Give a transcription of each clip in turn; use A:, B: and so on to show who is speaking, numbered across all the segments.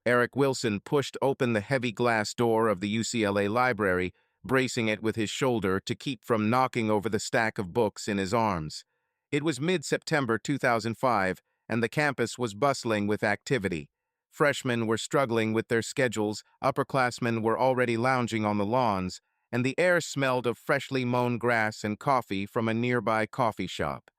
A: Eric Wilson pushed open the heavy glass door of the UCLA library, bracing it with his shoulder to keep from knocking over the stack of books in his arms. It was mid-September 2005, and the campus was bustling with activity. Freshmen were struggling with their schedules, upperclassmen were already lounging on the lawns, and the air smelled of freshly mown grass and coffee from a nearby coffee shop.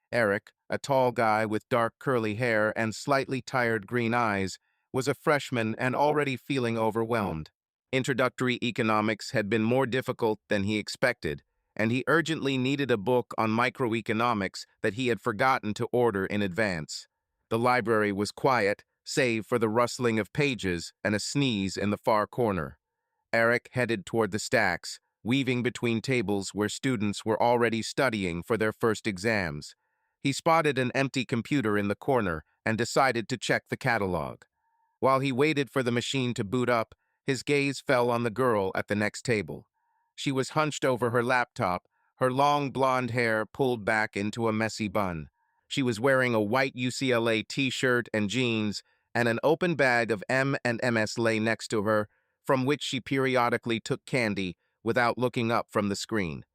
A: Eric, a tall guy with dark curly hair and slightly tired green eyes, was a freshman and already feeling overwhelmed. Introductory economics had been more difficult than he expected, and he urgently needed a book on microeconomics that he had forgotten to order in advance. The library was quiet, save for the rustling of pages and a sneeze in the far corner. Eric headed toward the stacks, weaving between tables where students were already studying for their first exams. He spotted an empty computer in the corner and decided to check the catalog. While he waited for the machine to boot up, his gaze fell on the girl at the next table. She was hunched over her laptop, her long blonde hair pulled back into a messy bun. She was wearing a white UCLA t-shirt and jeans, and an open bag of M&Ms lay next to her, from which she periodically took candy without looking up from the screen.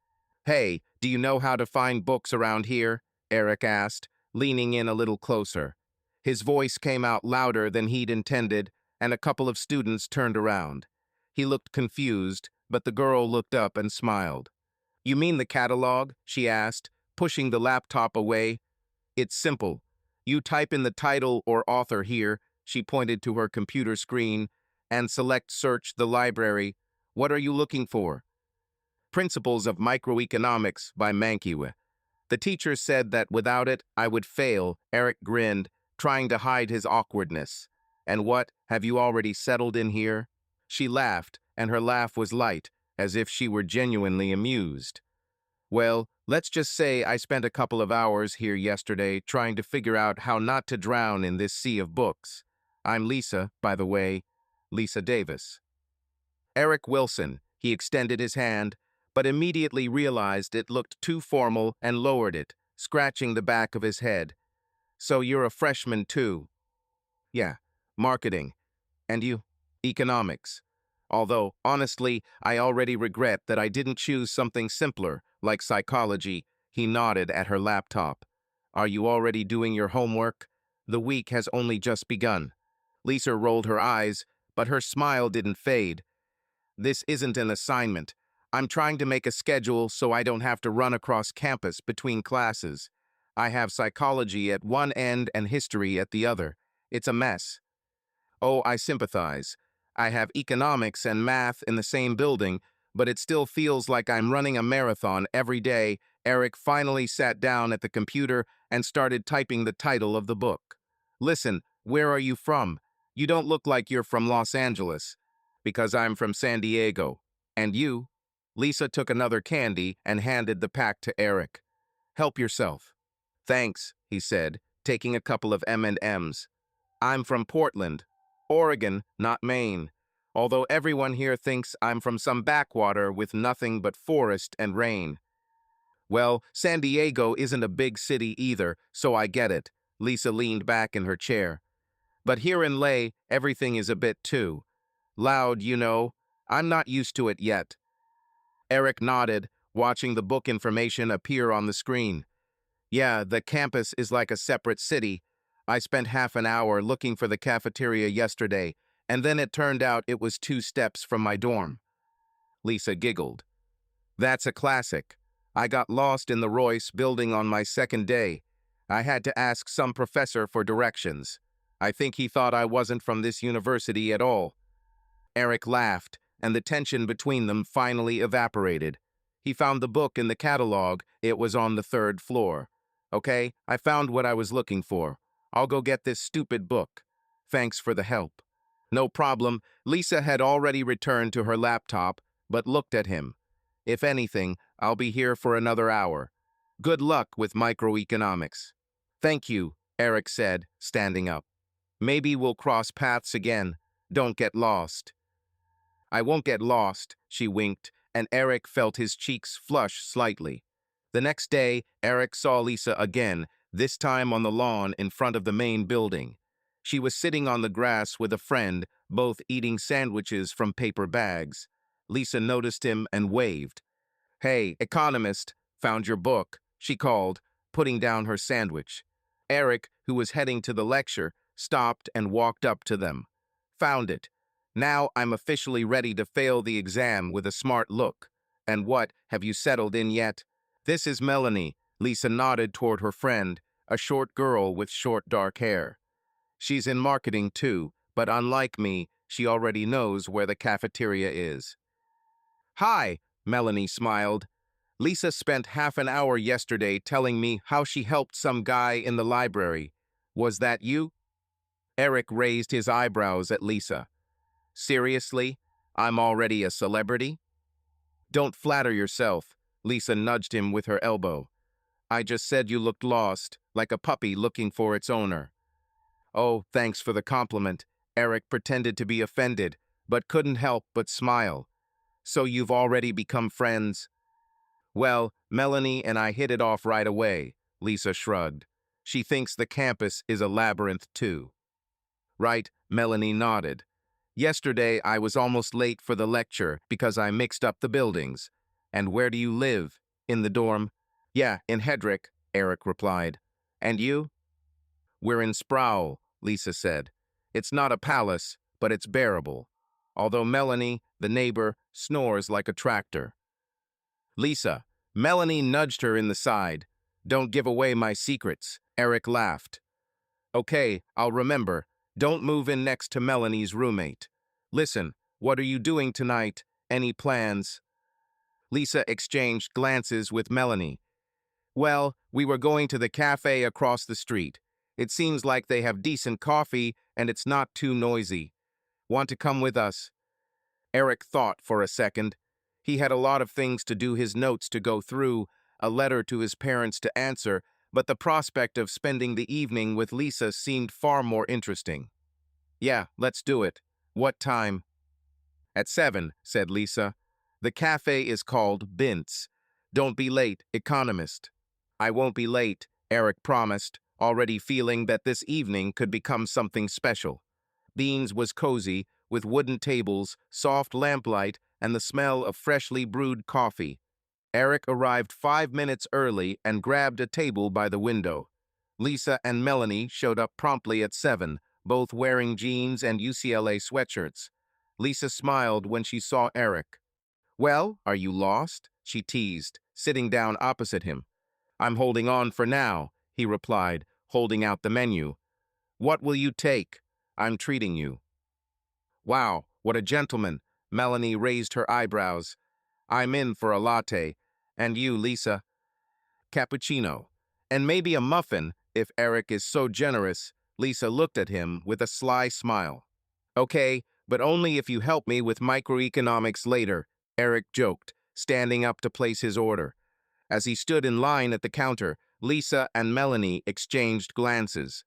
A: "Hey, do you know how to find books around here?" Eric asked, leaning in a little closer. His voice came out louder than he'd intended, and a couple of students turned around. He looked confused, but the girl looked up and smiled. "You mean the catalog?" she asked, pushing the laptop away. "It's simple. You type in the title or author here," she pointed to her computer screen, "and select Search the library. What are you looking for?" "Principles of Microeconomics" by Mankiw. The teacher said that without it, I would fail. Eric grinned, trying to hide his awkwardness. "And what, have you already settled in here?" She laughed, and her laugh was light, as if she were genuinely amused. "Well, let's just say I spent a couple of hours here yesterday trying to figure out how not to drown in this sea of books. I'm Lisa, by the way, Lisa Davis." Eric Wilson, he extended his hand, but immediately realized it looked too formal and lowered it, scratching the back of his head. "So you're a freshman too?" "Yeah, marketing. And you?" "Economics. Although, honestly, I already regret that I didn't choose something simpler, like psychology." He nodded at her laptop. "Are you already doing your homework? The week has only just begun." Lisa rolled her eyes, but her smile didn't fade. "This isn't an assignment. I'm trying to make a schedule so I don't have to run across campus between classes. I have psychology at one end and history at the other. It's a mess." "Oh, I sympathize. I have economics and math in the same building, but it still feels like I'm running a marathon every day." Eric finally sat down at the computer and started typing the title of the book. "Listen, where are you from? You don't look like you're from Los Angeles." "Because I'm from San Diego." "And you?" Lisa took another candy and handed the pack to Eric. "Help yourself." "Thanks," he said, taking a couple of M&Ms. "I'm from Portland, Oregon, not Maine. Although everyone here thinks I'm from some backwater with nothing but forest and rain." "Well, San Diego isn't a big city either, so I get it." Lisa leaned back in her chair. "But here in Leh, everything is a bit too loud, you know. I'm not used to it yet." Eric nodded, watching the book information appear on the screen. "Yeah, the campus is like a separate city. I spent half an hour looking for the cafeteria yesterday, and then it turned out it was 2 steps from my dorm." Lisa giggled. "That's a classic. I got lost in the Royce building on my second day. I had to ask some professor for directions. I think he thought I wasn't from this university at all." Eric laughed, and the tension between them finally evaporated. He found the book in the catalog. It was on the 3rd floor. "Okay, I found what I was looking for. I'll go get this stupid book. Thanks for the help." "No problem." Lisa had already returned to her laptop, but looked at him. "If anything, I'll be here for another hour. Good luck with microeconomics." "Thank you," Eric said, standing up. "Maybe we'll cross paths again. Don't get lost." "I won't get lost," she winked, and Eric felt his cheeks flush slightly. The next day, Eric saw Lisa again, this time on the lawn in front of the main building. She was sitting on the grass with a friend, both eating sandwiches from paper bags. Lisa noticed him and waved. "Hey, economist, found your book," she called, putting down her sandwich. Eric, who was heading to the lecture, stopped and walked up to them. "Found it. Now I'm officially ready to fail the exam with a smart look. And what, have you settled in yet?" "This is Melanie." Lisa nodded toward her friend, a short girl with short dark hair. "She's in marketing too, but unlike me, she already knows where the cafeteria is." "Hi," Melanie smiled. "Lisa spent half an hour yesterday telling me how she helped some guy in the library. Was that you?" Eric raised his eyebrows at Lisa. "Seriously? I'm already a celebrity?" "Don't flatter yourself," Lisa nudged him with her elbow. "I just said you looked lost, like a puppy looking for its owner." "Oh, thanks for the compliment." Eric pretended to be offended, but couldn't help but smile. "So you've already become friends?" "Well, Melanie and I hit it off right away," Lisa shrugged. "She thinks the campus is a labyrinth too." "Right," Melanie nodded. "Yesterday I was almost late for the lecture because I mixed up the buildings." "And where do you live? In the dorm?" "Yeah, in Hedrick," Eric replied. "And you?" "We're in Sproul," Lisa said. "It's not a palace, but it's bearable. Although Melanie, the neighbor, snores like a tractor." "Lisa." Melanie nudged her in the side. "Don't give away my secrets." Eric laughed. "Okay, I'll remember. Don't move in next to Melanie's roommate. Listen, what are you doing tonight? Any plans?" Lisa exchanged glances with Melanie. "Well, we were going to the cafe across the street. It seems like they have decent coffee and it's not too noisy. Want to come with us?" Eric thought for a second. He had a lot of things to do, his notes to go through, a letter to his parents to answer, but the prospect of spending the evening with Lisa seemed far more interesting. "Yeah, let's do it. What time?" "At 7, said Lisa. "The cafe is called Bint's. Don't be late, economist." "I won't be late," Eric promised, already feeling that this evening could become something special. Beans was cozy, with wooden tables, soft lamplight, and the smell of freshly brewed coffee. Eric arrived 5 minutes early and grabbed a table by the window. Lisa and Melanie showed up promptly at 7, both wearing jeans and UCLA sweatshirts. Lisa smiled when she saw Eric. "Well, are you lost?" she teased, sitting down opposite him. "I'm holding on for now," he replied, holding out the menu. "What will you take? I'm treating you." "Wow, what a gentleman." Melanie raised her eyebrows. "I'm in for a latte. And you, Lisa?" "Cappuccino. And maybe a muffin, if Eric is so generous." Lisa looked at him with a sly smile. "Okay, but only if you help me with microeconomics later," Eric joked, standing up to place his order. As he stood in line at the counter, Lisa and Melanie exchanged glances.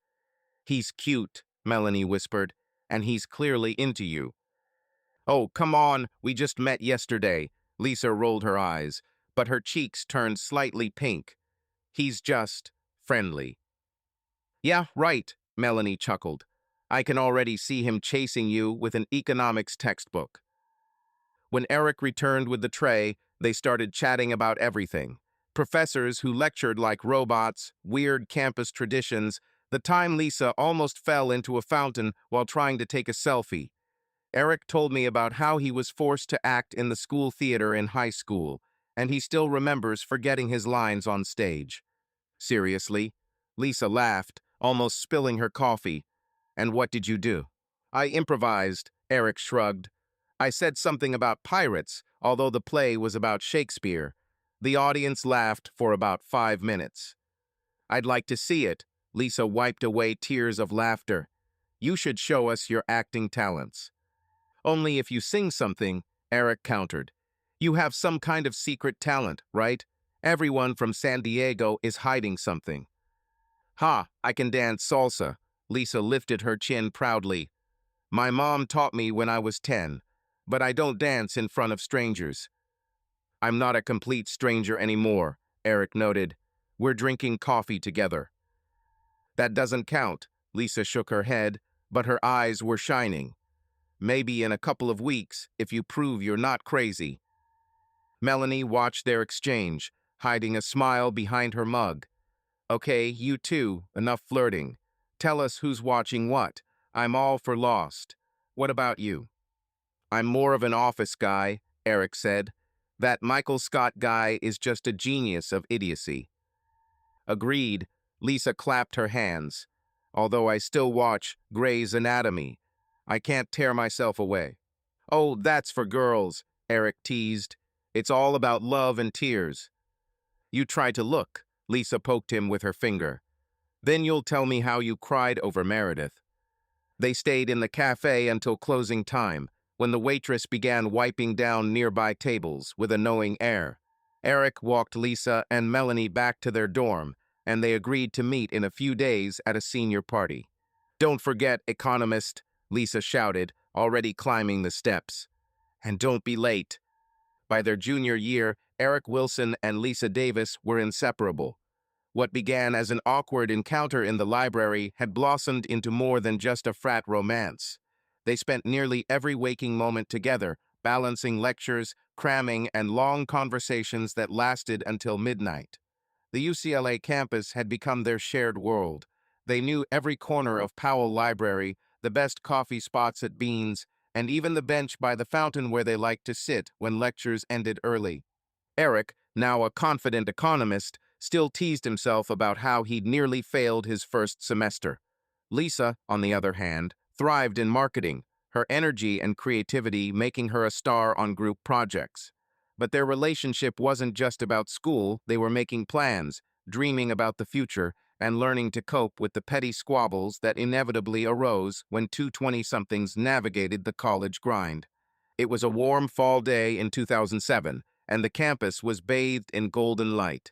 A: "He's cute," Melanie whispered, "and he's clearly into you." "Oh, come on, we just met yesterday." Lisa rolled her eyes, but her cheeks turned slightly pink. "He's just friendly." "Yeah, right," Melanie chuckled. "I can already see him chasing you with an economics textbook." When Eric returned with the tray, they started chatting about everything. Professors who lectured like robots, weird campus traditions, the time Lisa almost fell into a fountain while trying to take a selfie. Eric told me about how he was forced to act in the school theater in high school, and he still remembers forgetting his lines on stage. "Seriously?" Lisa laughed, almost spilling her coffee. "And what did you do?" "I improvised," Eric shrugged. "I said something about pirates, although the play was about Shakespeare." The audience laughed for about 5 minutes. "I'd like to see it." Lisa wiped away tears of laughter. "You should show us your acting talents." "Only if you sing something," Eric countered. "You have some kind of secret talent, right? Everyone from San Diego is hiding something." "Ha, I can dance salsa." Lisa lifted her chin proudly. "My mom taught me when I was 10, but I don't dance in front of strangers." "I'm not a complete stranger anymore," Eric noted. "We're drinking coffee together." "That doesn't count." Lisa shook her head. but her eyes were shining. Maybe in a couple of weeks, if you prove you're not crazy. Melanie watched their exchange, hiding a smile behind her mug. Okay, you two, enough flirting. Tell us who's watching what. I'm all for Lost. What about you? I'm more of an office guy, Eric said. That Michael Scott guy is just a genius of idiocy. Agreed, Lisa clapped her hands. Although I still watch Grey's Anatomy, I can't tear myself away. Oh, that's for girls, Eric teased. It's all about love and tears. You try to look, Lisa poked him with her finger. Then you'll tell me how you cried over Meredith. They stayed in the cafe until closing time, when the waitress began wiping down nearby tables with a knowing air. Eric walked Lisa and Melanie back to their dorm, and they agreed to meet in a few days at a senior party. Don't forget, economist, Lisa shouted, already climbing the steps. And don't be late. By their junior year, Eric Wilson and Lisa Davis were inseparable. What began as an awkward encounter in the library had blossomed into more than just a frat romance. They spent nearly every waking moment together, balancing lectures, cramming, and long conversations that lasted until midnight. The UCLA campus had become their shared world. They knew every corner of Powell Library, the best coffee spots at Beans, and even the bench by the fountain where they liked to sit when lectures ended early. Eric, now a confident economist, still teased himself about how he'd nearly failed his first semester. Lisa, on the other hand, thrived in marketing, her energy and creativity making her a star on group projects. But their relationship wasn't just about school. They were making plans, dreaming about the future, and learning to cope with the petty squabbles that inevitably arose when two 20-somethings navigated the college grind. It was a warm fall day in 2007, and the campus was bathed in golden light.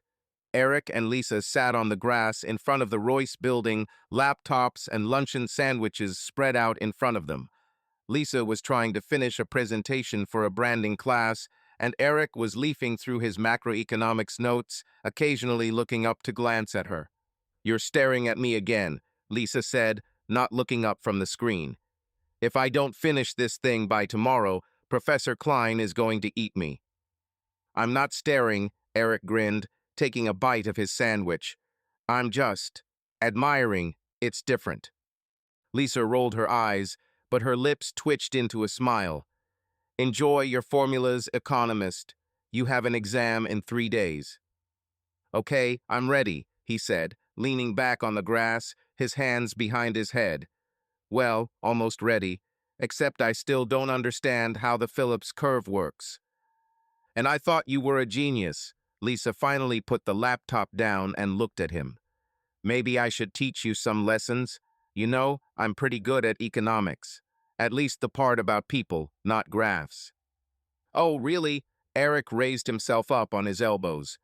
A: Eric and Lisa sat on the grass in front of the Royce building, laptops and luncheon sandwiches spread out in front of them. Lisa was trying to finish a presentation for a branding class, and Eric was leafing through his macroeconomics notes, occasionally looking up to glance at her. You're staring at me again, Lisa said, not looking up from the screen. If I don't finish this thing by tomorrow, Professor Klein is going to eat me. I'm not staring, Eric grinned, taking a bite of his sandwich. I'm just admiring. It's different. Lisa rolled her eyes, but her lips twitched into a smile. Enjoy your formulas, economist. You have an exam in 3 days. Okay, I'm ready, he said, leaning back on the grass, his hands behind his head. Well, almost ready, except I still don't understand how the Phillips curve works. And I thought you were a genius. Lisa finally put the laptop down and looked at him. Maybe I should teach you some lessons. You know, I'm pretty good at economics. At least the part about people, not graphs. Oh, really? Eric raised himself up on his elbows.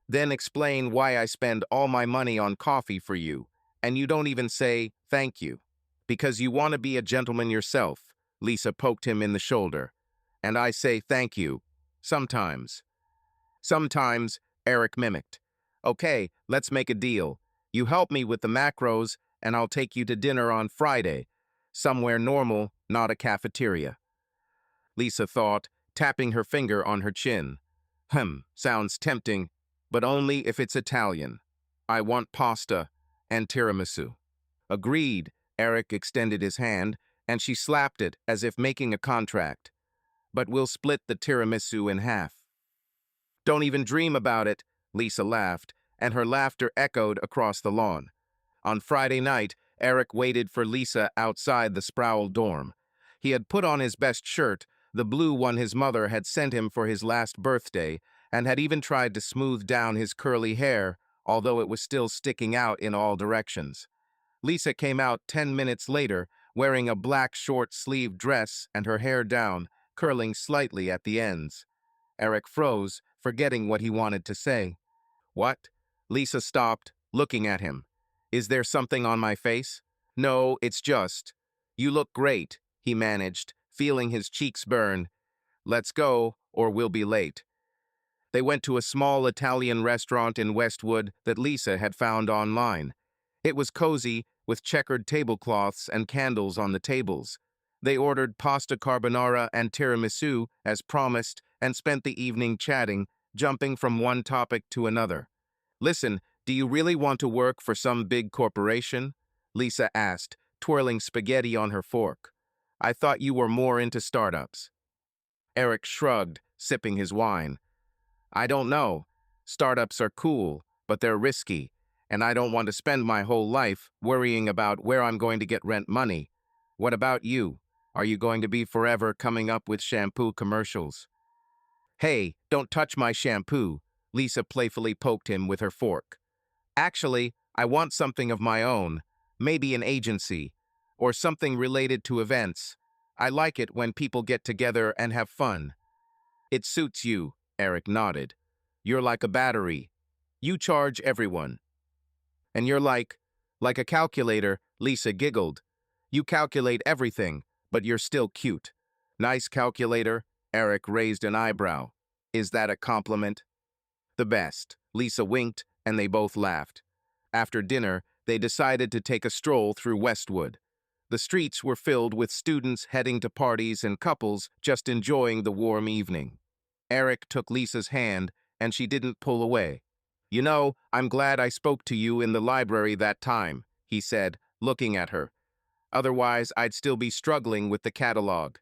A: Then explain why I spend all my money on coffee for you, and you don't even say thank you. Because you want to be a gentleman yourself, Lisa poked him in the shoulder. And I say thank you. Sometimes. Sometimes, Eric mimicked. Okay, let's make a deal. You help me with the macros, and I'll take you to dinner on Friday. Somewhere normal, not a cafeteria. Lisa thought, tapping her finger on her chin. Sounds tempting, but only if it's Italian. I want pasta and tiramisu. Agreed, Eric extended his hand, and she slapped it as if making a contract. But we'll split the tiramisu in half. Don't even dream about it, Lisa laughed, and her laughter echoed across the lawn. On Friday night, Eric waited for Lisa outside the Sproul dorm. He had put on his best shirt, the blue one his mother had sent him for his last birthday, and had even tried to smooth down his curly hair, although it was still sticking out in all directions. Lisa came out 10 minutes later, wearing a black short-sleeved dress and her hair down, curling slightly at the ends. Eric froze, forgetting what he wanted to say. What? Lisa stopped, looking at him. Is there something on my face? No, it's just. You look great, he managed, feeling his cheeks burn. Let's go, or we'll be late. They went to a small Italian restaurant in Westwood that Lisa had found online. It was cozy, with checkered tablecloths and candles on the tables. They ordered pasta carbonara and tiramisu, as promised, and spent the evening chatting, jumping from one topic to another. "Listen, do you really want to work for some big corporation?" Lisa asked, twirling spaghetti on her fork. "I thought you were more into startups." Eric shrugged, sipping his wine. "I don't know. Startups are cool, but they're risky, and I don't want to spend my whole life worrying about where I'm going to get rent money. What about you? Are you going to be forever coming up with shampoo commercials?" "Hey, don't touch my shampoo," Lisa playfully poked him with her fork. "Actually, I want something of my own, maybe an agency, or something related to events. I like it when people get together and have fun." "It suits you," Eric nodded. "You're like a battery. You charge everyone." "And you're like a calculator," Lisa giggled. "You calculate everything, but you're still cute." "Nice calculator," Eric raised an eyebrow. "Is that a compliment?" "The best." Lisa winked, and they both laughed. After dinner, they decided to take a stroll through Westwood. The streets were filled with students heading to parties and couples just enjoying the warm evening. Eric took Lisa's hand, and she didn't pull away. "You know, I'm glad I spoke to you in the library that time," he said, looking at her. "Otherwise, I'd still be struggling with the catalog."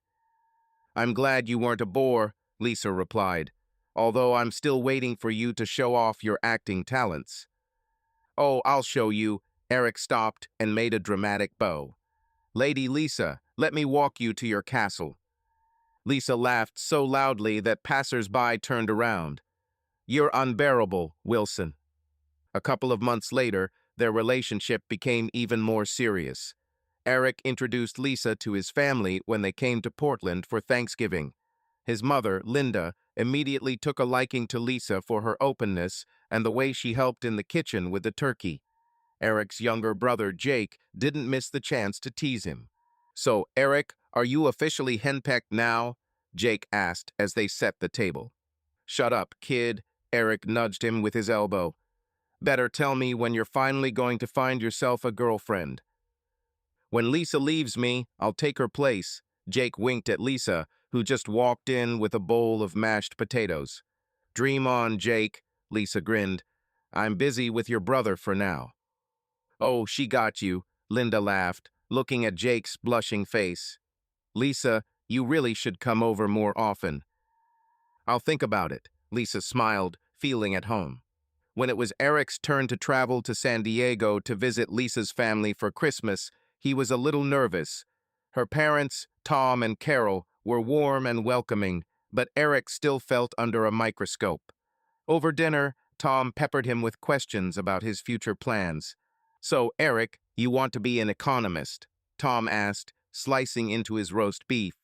A: "I'm glad you weren't a bore," Lisa replied, "although I'm still waiting for you to show off your acting talents." "Oh, I'll show you." Eric stopped and made a dramatic bow. "Lady Lisa, let me walk you to your castle." Lisa laughed so loudly that passers-by turned around. "You're unbearable, Wilson." A couple of months later, their relationship became even more serious. Eric introduced Lisa to his family when they came to Portland for Thanksgiving. His mother, Linda, immediately took a liking to Lisa for her openness and the way she helped in the kitchen with the turkey. Eric's younger brother, Jake, didn't miss the chance to tease him. "So, Eric, are you officially henpecked now?" Jake asked as they set the table. "Shut up, kid," Eric nudged him with his elbow. "Better tell me when you're finally going to find yourself a girlfriend." "When Lisa leaves me, I'll take her place." Jake winked at Lisa, who just walked in with a bowl of mashed potatoes. "Dream on, Jake," Lisa grinned. "I'm busy with your brother for now." "Oh, she got you," Linda laughed, looking at Jake's blushing face. "Lisa, you really should come over more often." "I'll think about it," Lisa smiled, feeling at home. When it was Eric's turn to travel to San Diego to visit Lisa's family for Christmas, he was a little nervous. Her parents, Tom and Carol, were warm and welcoming, but Eric still felt under a microscope. Over dinner, Tom peppered him with questions about his future plans. "So, Eric, you want to be an economist?" Tom asked, slicing into his roast beef.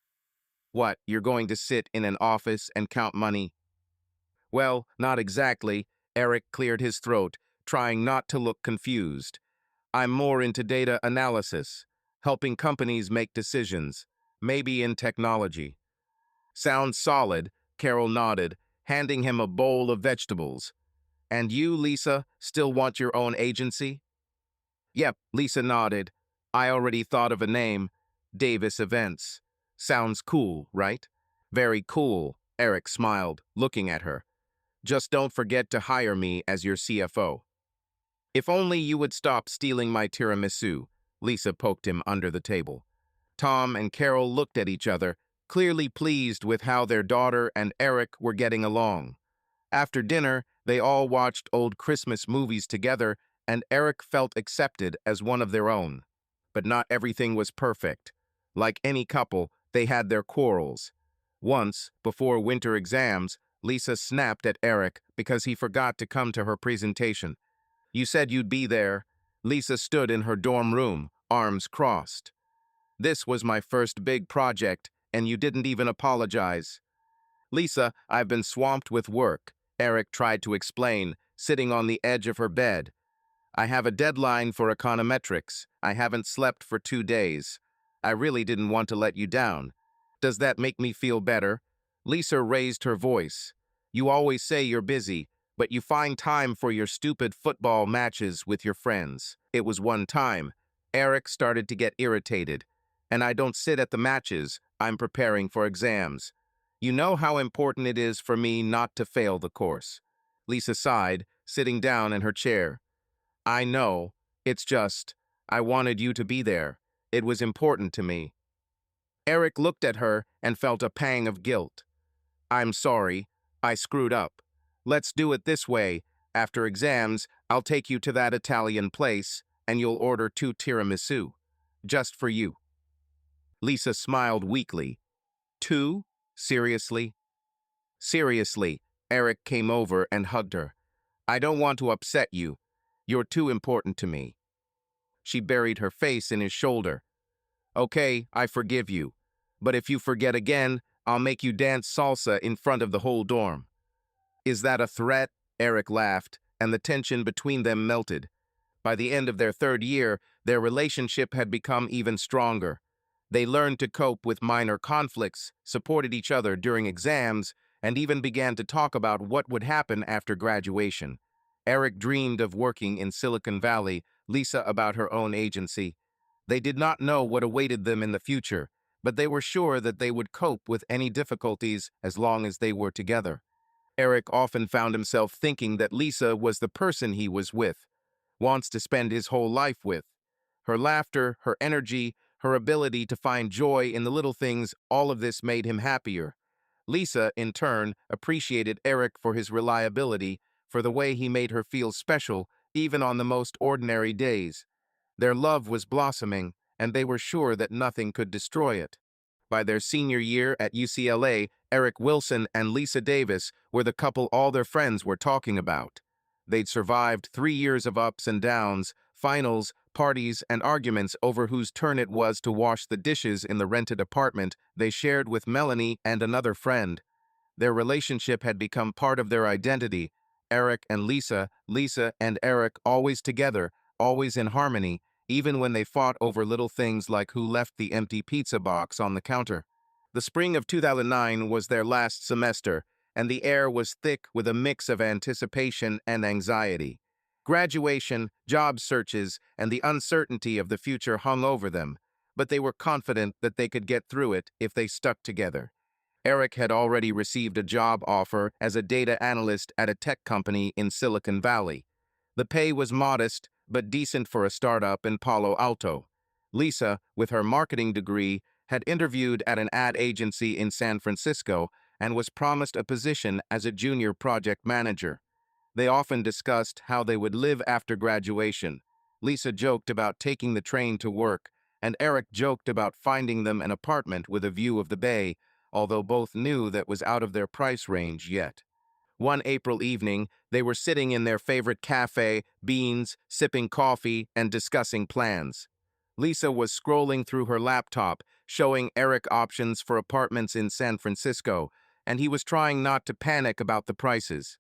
A: "What, you're going to sit in an office and count money?" "Well, not exactly." Eric cleared his throat, trying not to look confused. "I'm more into data analysis, helping companies make decisions, maybe in technology." "Sounds solid," Carol nodded, handing him a bowl of vegetables. "And you, Lisa, still want your own agency?" "Yep," Lisa nodded. "I already thought of a name. Davis Events. Sounds cool, right?" "Very cool," Eric smiled, looking at her. "Just don't forget to hire me as your CFO." "If only you would stop stealing my tiramisu," Lisa poked him under the table. Tom and Carol looked at each other, clearly pleased with how their daughter and Eric were getting along. After dinner, they all watched old Christmas movies together, and Eric felt accepted as one of their own. But not everything was perfect. Like any couple, they had their quarrels. Once, before winter exams, Lisa snapped at Eric because he forgot to come to her presentation. "You said you'd be there." Lisa stood in her dorm room, arms crossed. "This was my first big project, and you didn't even apologize." "Lisa, I've been swamped with work," Eric tried to explain, sitting on the edge of her bed. "I have a deadline for econometrics. I haven't slept for 2 days. I really didn't want to let you down. Does that make me feel better?" Lisa raised her voice. "You always say you're busy, but you find time for your stupid football matches with your friends." "It was one time." Eric started to get irritated. And I don't sit at the matches. I'm preparing for exams. You know how important it is for me not to fail the course. Lisa sighed, sitting down in her chair. I know. It's just, I wanted you to be there. It was important to me. Eric looked at her and felt a pang of guilt. I'm sorry. I screwed up. Let's do it this way. After exams, I'll take you to that Italian place, and you'll order 2 tiramisu. Just for you. Lisa smiled weakly. 2? Seriously? Seriously. Eric came over and hugged her. I don't want to upset you. You're too important to me. She buried her face in his shoulder. Okay, I forgive you. But if you forget again, I'll make you dance salsa in front of the whole dorm. Is that a threat? Eric laughed, and the tension between them melted. By the end of their 3rd year, their relationship had become even stronger. They learned to cope with minor conflicts, supported each other during exams, and even began to talk about what would happen after graduation. Eric dreamed of working in Silicon Valley, Lisa about her own agency. They did not know what awaited them in the future, but they were sure that they would cope with any difficulties as long as they were together. Eric often found himself thinking that Lisa was the person he was with, wants to spend his whole life with. Her laughter, her energy, her ability to find joy in the little things, all of this made him happier. Lisa, in turn, appreciated Eric for his reliability, for the way he made her feel special, even on the most ordinary days. Their love was blossoming, and they were sure that nothing could destroy it. By their senior year at UCLA, Eric Wilson and Lisa Davis were the couple all their friends were talking about. They'd survived 3 years of ups and downs, finals, parties, and arguments over whose turn it was to wash the dishes in the rented apartment they shared with Melanie and another friend. Their relationship had become part of their identity. Eric and Lisa, Lisa and Eric always together, always in harmony, even when they fought over little things like who left the empty pizza box on the counter. The spring of 2009 was their last semester, and the air was thick with a mix of anticipation and anxiety. Graduation, job searches, and the uncertainty of the future hung over them, but they were confident that they could get through it if they stuck together. Eric had already received a job offer as a data analyst at a tech company in Silicon Valley. The pay was modest, but decent for a startup in Palo Alto. Lisa, with her marketing degree, had interviewed at an ad agency in San Francisco and was promised a position as a junior project manager. They often discussed how they would live after graduation. Lisa joked about taking the train to work, and Eric joked about finding them an apartment with a view of the bay, although both knew that was out of their price range yet. One April evening, they were sitting in their favorite café, beans, sipping coffee, and discussing plans. Lisa was scrolling through her laptop, showing Eric options for apartments in San Francisco, and he was trying not to panic about the prices.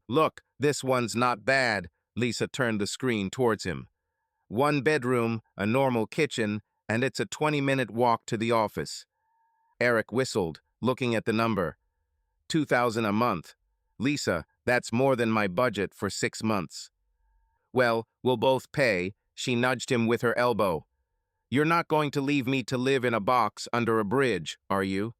A: Look, this one's not bad. Lisa turned the screen towards him. 1 bedroom, a normal kitchen, and it's a 20-minute walk to the office. Eric whistled, looking at the number. $2,000 a month. Lisa, that's more than my budget for 6 months. Well, we'll both pay. She nudged him with her elbow. You're not going to leave me to live in a box under a bridge, are you?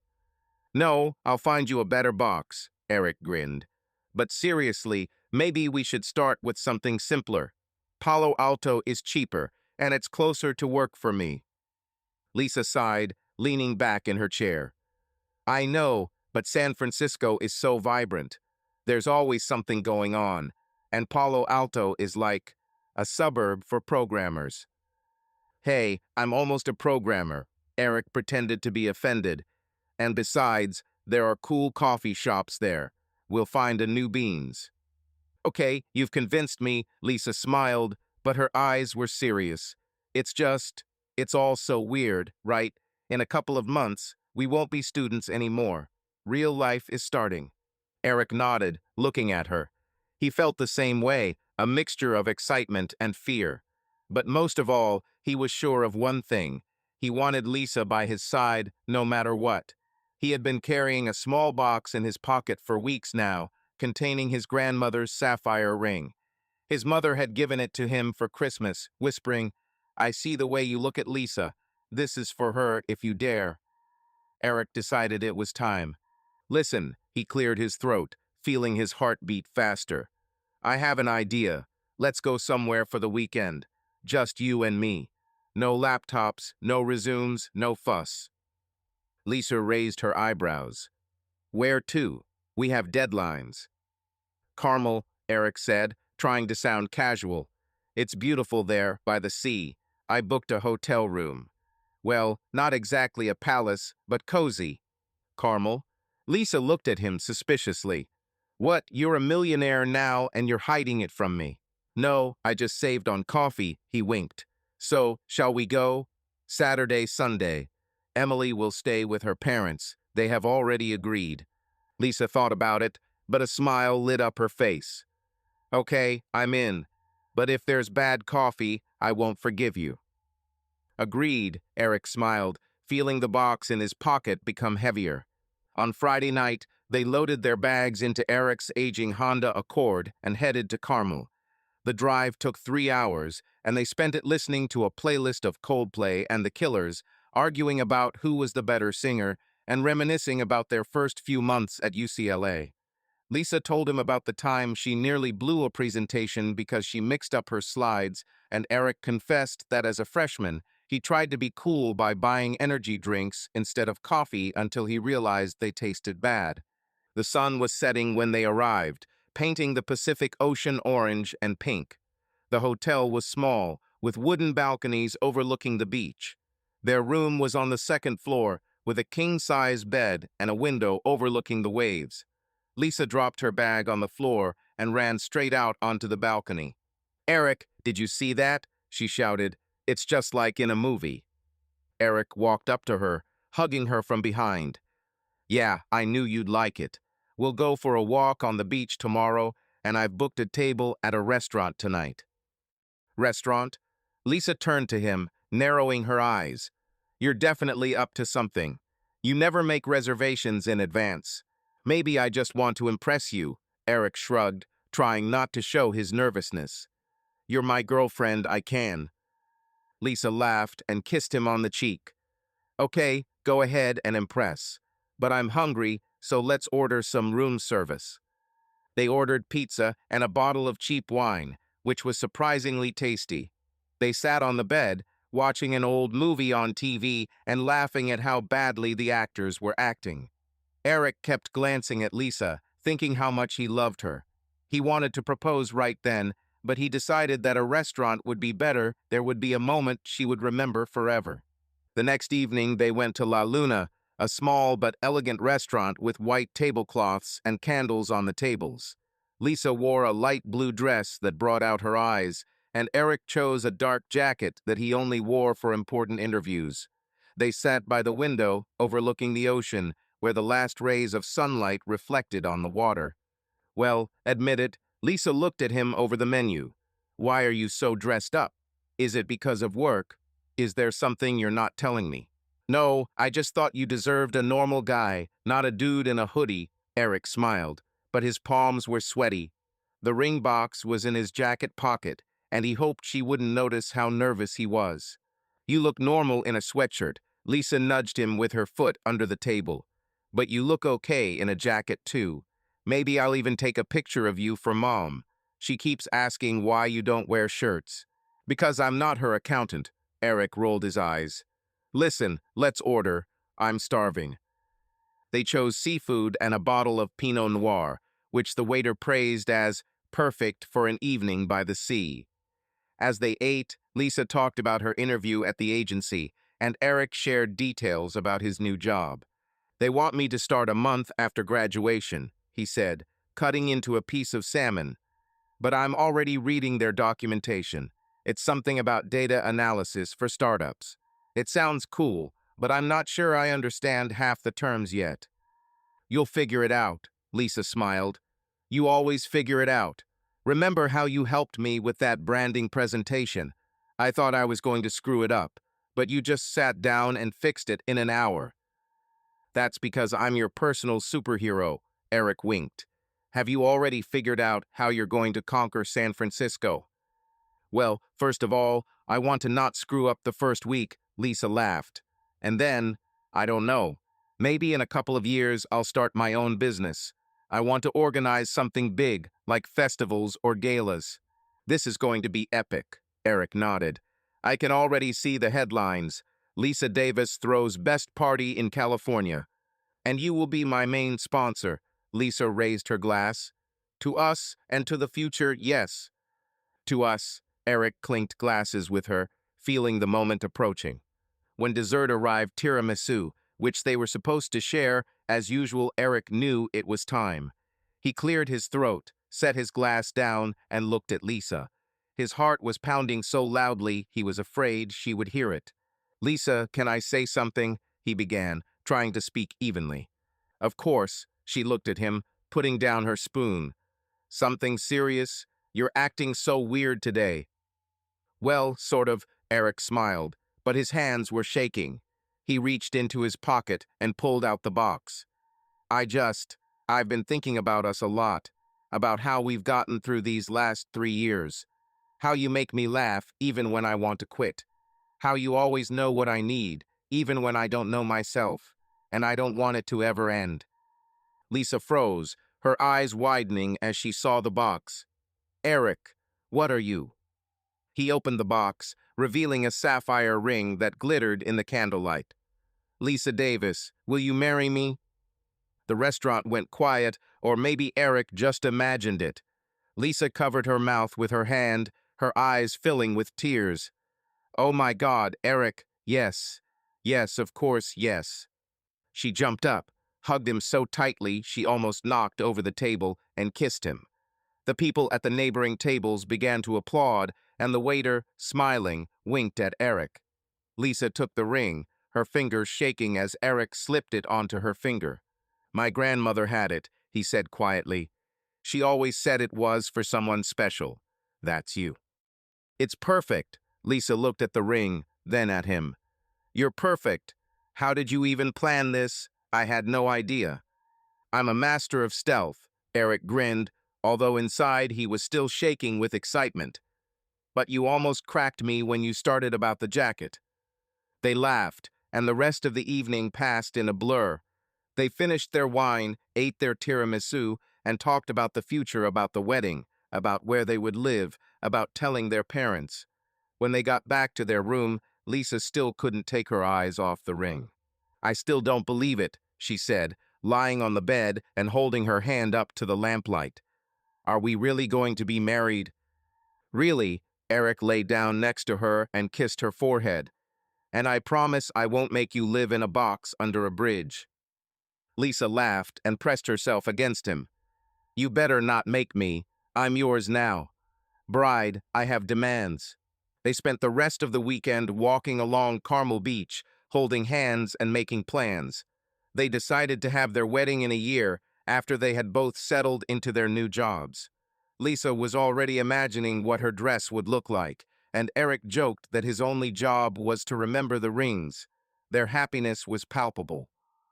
A: No, I'll find you a better box, Eric grinned. But seriously, maybe we should start with something simpler. Palo Alto is cheaper, and it's closer to work for me. Lisa sighed, leaning back in her chair. I know, but San Francisco is so vibrant. There's always something going on, and Palo Alto is like a suburb for programmers. Hey, I'm almost a programmer. Eric pretended to be offended. And besides, there are cool coffee shops there. We'll find a new beans. Okay, you've convinced me, Lisa smiled, but her eyes were serious. It's all so weird, right? In a couple of months, we won't be students anymore. Real life is starting. Eric nodded, looking at her. He felt the same way, a mixture of excitement and fear. But most of all, he was sure of one thing. He wanted Lisa by his side, no matter what. He had been carrying a small box in his pocket for weeks now, containing his grandmother's sapphire ring. His mother had given it to him for Christmas, whispering, I see the way you look at Lisa. This is for her if you dare. Eric decided it was time. Listen, he cleared his throat, feeling his heart beat faster. I have an idea. Let's go somewhere for the weekend. Just you and me. No laptops, no resumes, no fuss. Lisa raised her eyebrows. Where to? We have deadlines. Carmel, Eric said, trying to sound casual. It's beautiful there, by the sea. I booked a hotel room. Well, not exactly a palace, but cozy. Carmel. Lisa looked at him suspiciously. What, you're a millionaire now and you're hiding it from me? No, I just saved on coffee, he winked. So, shall we go? Saturday, Sunday. Emily will stay with her parents. They have already agreed. Lisa thought about it, but a smile lit up her face. Okay, I'm in. But if there's bad coffee, I won't forgive you. Agreed, Eric smiled, feeling the box in his pocket become heavier. On Friday night, they loaded their bags into Eric's aging Honda Accord and headed to Carmel. The drive took 3 hours, and they spent it listening to a playlist of Coldplay and The Killers, arguing about who was the better singer, and reminiscing about their first few months at UCLA. Lisa told him about the time she nearly blew a presentation because she mixed up her slides, and Eric confessed that as a freshman, he tried to be cool by buying energy drinks instead of coffee until he realized they tasted bad. The sun was setting when they arrived, painting the Pacific Ocean orange and pink. The hotel was small, with wooden balconies overlooking the beach. Their room was on the second floor, with a king-size bed and a window overlooking the waves. Lisa dropped her bag on the floor and ran straight out onto the balcony. Eric, did you see that? She shouted. It's just like in a movie. Eric walked up to her, hugging her from behind. Yeah, I knew you'd like it. We'll go for a walk on the beach tomorrow, and I've booked a table at a restaurant tonight. Restaurant? Lisa turned to him, narrowing her eyes. You're definitely up to something. You never make reservations in advance. Maybe I just want to impress you, Eric shrugged, trying not to show his nervousness. You're my girlfriend, I can. Lisa laughed and kissed him on the cheek. Okay, go ahead and impress. But I'm hungry, so let's order some room service. They ordered pizza and a bottle of cheap wine, which was surprisingly tasty. They sat on the bed, watching an old movie on TV and laughing at how badly the actors were acting. Eric kept glancing at Lisa, thinking how much he loved her. He wanted to propose right then, but he decided that a restaurant would be better. There would be a moment she would remember forever. The next evening, they went to La Luna, a small but elegant restaurant with white tablecloths and candles on the tables. Lisa wore a light blue dress that brought out her eyes, and Eric chose a dark jacket that he only wore for important interviews. They sat by the window, overlooking the ocean, where the last rays of sunlight reflected on the water. Well, admit it, Lisa looked at him over the menu. Why are you so dressed up? Is it because of work? Is there something you're not telling me? No, I just thought you deserved a normal guy, not a dude in a hoodie, Eric smiled, but his palms were sweaty. The ring box was in his jacket pocket, and he hoped she wouldn't notice how nervous he was. You look normal in a sweatshirt, Lisa nudged him with her foot under the table. But you look okay in a jacket too. Maybe I'll even take a picture of you for Mom. She keeps asking why you don't wear shirts. Because I'm not her accountant, Eric rolled his eyes. Listen, let's order. I'm starving. They chose seafood and a bottle of Pinot Noir, which the waiter praised as perfect for an evening by the sea. As they ate, Lisa talked about her interview at the agency, and Eric shared details about his new job. They want me to start a month after graduation, he said, cutting into a piece of salmon. But I'm already reading their documentation. It's something about data analysis for startups. It sounds cool, but I'm not sure I understand half the terms yet. You'll figure it out, Lisa smiled. You always figure it out. Remember how you helped me with that branding presentation? I thought I was going to screw it up, but you just sat down and fixed it in an hour. That's because I'm your personal superhero, Eric winked. Have you already figured out how you're going to conquer San Francisco? Well, first of all, I want to not screw up the first week, Lisa laughed. And then, I don't know, maybe in a couple of years I'll start my own business. I want to organize something big, like festivals or galas. This is going to be epic, Eric nodded. I can already see the headlines. Lisa Davis throws best party in California. And you will be my main sponsor. Lisa raised her glass. To us and to the future, yes. To us, Eric clinked glasses with her, feeling the moment approaching. When dessert arrived, tiramisu, which they were supposed to share, as usual, Eric knew it was time. He cleared his throat, set his glass down, and looked at Lisa. His heart was pounding so loudly he was afraid she would hear it. Lisa, can I say something? He began, trying to speak evenly. Of course, she looked at him, putting down her spoon. Something serious? You're acting so weird today. Well, sort of, Eric smiled, but his hands were shaking. He reached into his pocket and pulled out the box. I've been thinking about us a lot, about how we've gotten through these last 3 years, how you make me laugh even when I want to quit, how you always know what I need, even when I don't know myself, and I don't want it to ever end. Lisa froze, her eyes widening as she saw the box. Eric, what are you? He opened the box, revealing a sapphire ring that glittered in the candlelight. Lisa Davis, will you marry me? The restaurant went quiet, or maybe Eric just imagined it. Lisa covered her mouth with her hand, her eyes filling with tears. Oh my God, Eric, yes. Yes, of course, yes. She jumped up, hugged him so tightly she almost knocked over the table, and kissed him. The people at the neighboring tables began to applaud, and the waiter, smiling, winked at Eric. Lisa took the ring, her fingers shaking as Eric slipped it onto her finger. My grandmother had it, he said quietly. She always said it was for someone special. That's you. It's perfect. Lisa looked at the ring, then at him. You're perfect. How did you even plan this? I had no idea. I'm a master of stealth, Eric grinned, although inside he was still shaking with excitement. But you almost cracked me when you started about the jacket. They laughed, and the rest of the evening passed in a blur. They finished their wine, ate their tiramisu, and talked about the future, about the wedding, about where they would live, about telling their parents. When they got back to their room, Lisa still couldn't take her eyes off the ring. I still don't believe it, she said, lying on the bed and holding her hand up to the lamplight. Are we really going to be married? Really, Eric lay down next to her and kissed her forehead. And I promise I won't make you live in a box under a bridge. Lisa laughed and pressed herself against him. You better not make me. I'm yours now. Bride, I have demands. They spent the rest of the weekend walking along Carmel Beach, holding hands and making plans. They decided to have their wedding in a year after they had both settled into their new jobs. Lisa was already imagining what her dress would look like, and Eric joked that his only job was to remember the rings. Their happiness was palpable.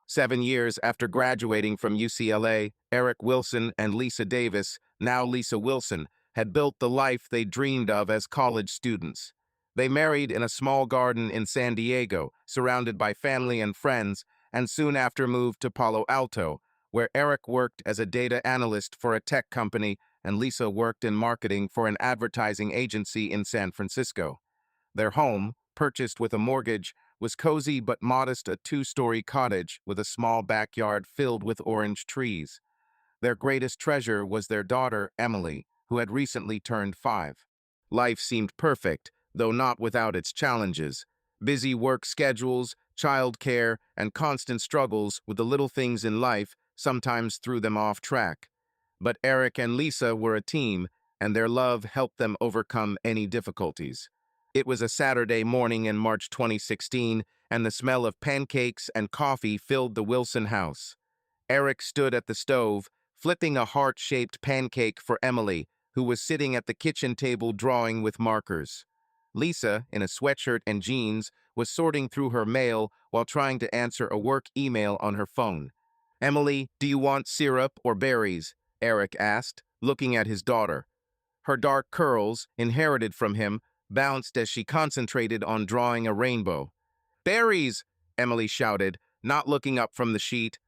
A: 7 years after graduating from UCLA, Eric Wilson and Lisa Davis, now Lisa Wilson, had built the life they dreamed of as college students. They married in a small garden in San Diego, surrounded by family and friends, and soon after moved to Palo Alto, where Eric worked as a data analyst for a tech company and Lisa worked in marketing for an advertising agency in San Francisco. Their home, purchased with a mortgage, was cozy but modest, a 2-story cottage with a small backyard filled with orange trees. Their greatest treasure was their daughter, Emily, who had recently turned 5. Life seemed perfect, though not without its challenges. Busy work schedules, childcare, and constant struggles with the little things in life sometimes threw them off track. But Eric and Lisa were a team, and their love helped them overcome any difficulties. It was a Saturday morning in March 2016, and the smell of pancakes and coffee filled the Wilson house. Eric stood at the stove, flipping a heart-shaped pancake for Emily, who was sitting at the kitchen table drawing with markers. Lisa, in a sweatshirt and jeans, was sorting through her mail while trying to answer a work email on her phone. Emily, do you want syrup or berries? Eric asked, looking at his daughter. Her dark curls, inherited from him, bounced as she concentrated on drawing a rainbow. "Berries!" Emily shouted, not looking up from the sheet.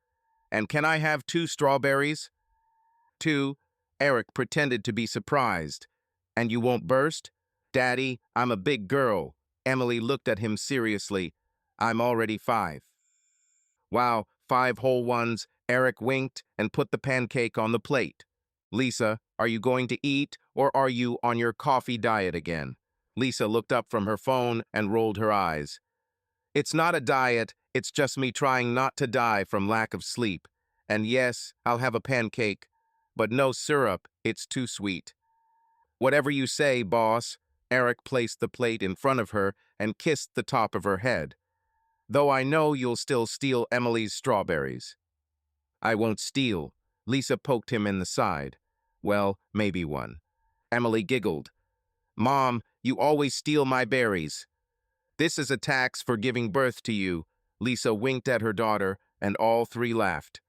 A: "And can I have 2 strawberries?" "2." Eric pretended to be surprised. "And you won't burst?" "Daddy, I'm a big girl." Emily looked at him seriously. "I'm already 5." "Wow, 5 whole ones." Eric winked and put the pancake on the plate. "Lisa, are you going to eat, or are you on your coffee diet again?" Lisa looked up from her phone and rolled her eyes. "It's not a diet, it's just me trying not to die from lack of sleep. And yes, I'll have a pancake, but no syrup, it's too sweet." "Whatever you say, boss." Eric placed the plate in front of her and kissed the top of her head. "Though I know you'll still steal Emily's strawberries." "I won't steal." Lisa poked him in the side. "Well, maybe one." Emily giggled. "Mom, you always steal my berries." "This is a tax for giving birth to you." Lisa winked at her daughter, and all 3 laughed.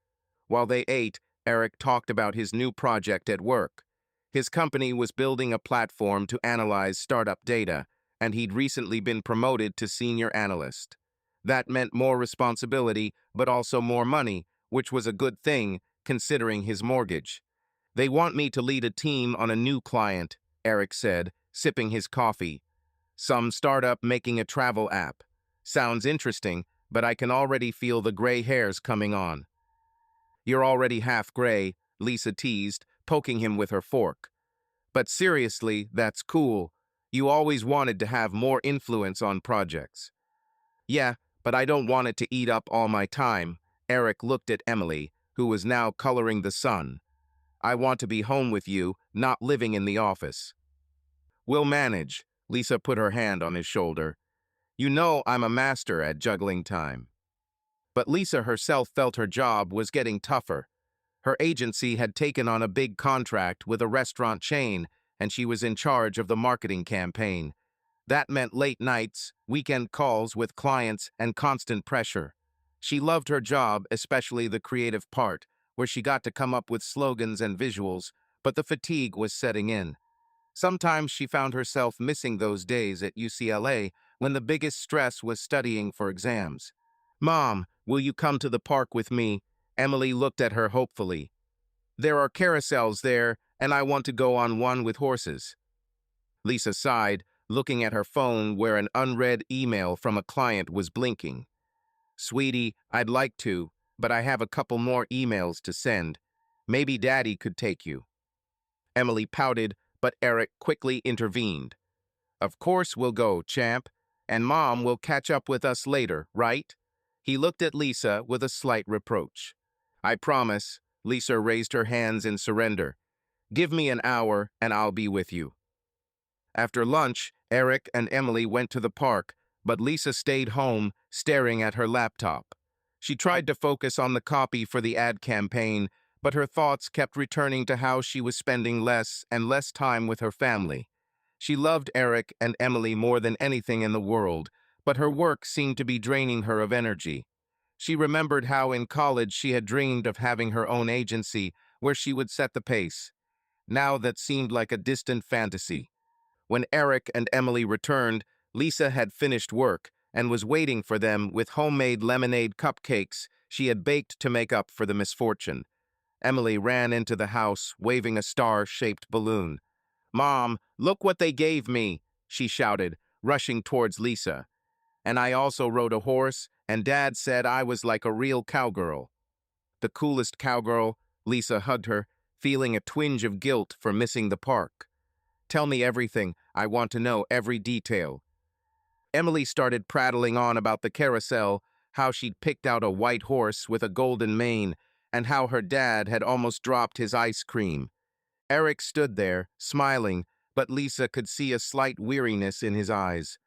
A: While they ate, Eric talked about his new project at work. His company was building a platform to analyze startup data, and he'd recently been promoted to senior analyst. That meant more responsibility, but also more money, which was a good thing, considering his mortgage. "They want me to lead a team on a new client," Eric said, sipping his coffee. "Some startup making a travel app. Sounds interesting, but I can already feel the gray hairs coming on." "You're already half gray," Lisa teased, poking him with her fork. "But seriously, that's cool. You always wanted to have more influence on projects." "Yeah, but I don't want it to eat up all my time." Eric looked at Emily, who was now coloring the sun. "I want to be home with you, not living in the office." "We'll manage." Lisa put her hand on his shoulder. "You know I'm a master at juggling time." But Lisa herself felt her job was getting tougher. Her agency had taken on a big contract with a restaurant chain, and she was in charge of the marketing campaign. That meant late nights, weekend calls with clients, and constant pressure. She loved her job, especially the creative part, where she got to come up with slogans and visuals, but the fatigue was setting in. Sometimes she found herself missing those days at UCLA when the biggest stress was studying for exams. "Mom, will you come to the park with me?" Emily looked at her hopefully. "There are carousels there, and I want to go on one with horses." Lisa sighed, looking at her phone where an unread email from a client was blinking. "Sweetie, I'd like to, but I have a couple more emails to send. Maybe Daddy could take you." Emily pouted, but Eric quickly intervened. "Of course we'll go, champ, and Mom will catch up with us later, right?" He looked at Lisa with a slight reproach. "I promise." Lisa raised her hands in surrender. "Give me an hour and I'll be with you." After lunch, Eric and Emily went to the park, but Lisa stayed home, staring at her laptop. She tried to focus on the copy for the ad campaign, but her thoughts kept returning to how she was spending less and less time with her family. She loved Eric and Emily more than anything in the world, but her work seemed to be draining her of energy. She remembered how in college she had dreamed of having her own agency where she would set the pace. Now that seemed like a distant fantasy. When Eric and Emily returned, Lisa had finished work and was waiting for them with homemade lemonade cupcakes she had baked to make up for the misfortune. Emily ran into the house, waving a star-shaped balloon. "Mom, look what they gave me," she shouted, rushing towards Lisa. "And I also rode a horse, and Dad said I was like a real cowgirl." "The coolest cowgirl." Lisa hugged her, feeling a twinge of guilt for missing the park. "Tell me everything. I want to know every detail." Emily started prattling on about the carousel, how she'd picked out a white horse with a golden mane, and how her dad had almost dropped his ice cream. Eric stood there, smiling, but Lisa could see a slight weariness in his eyes.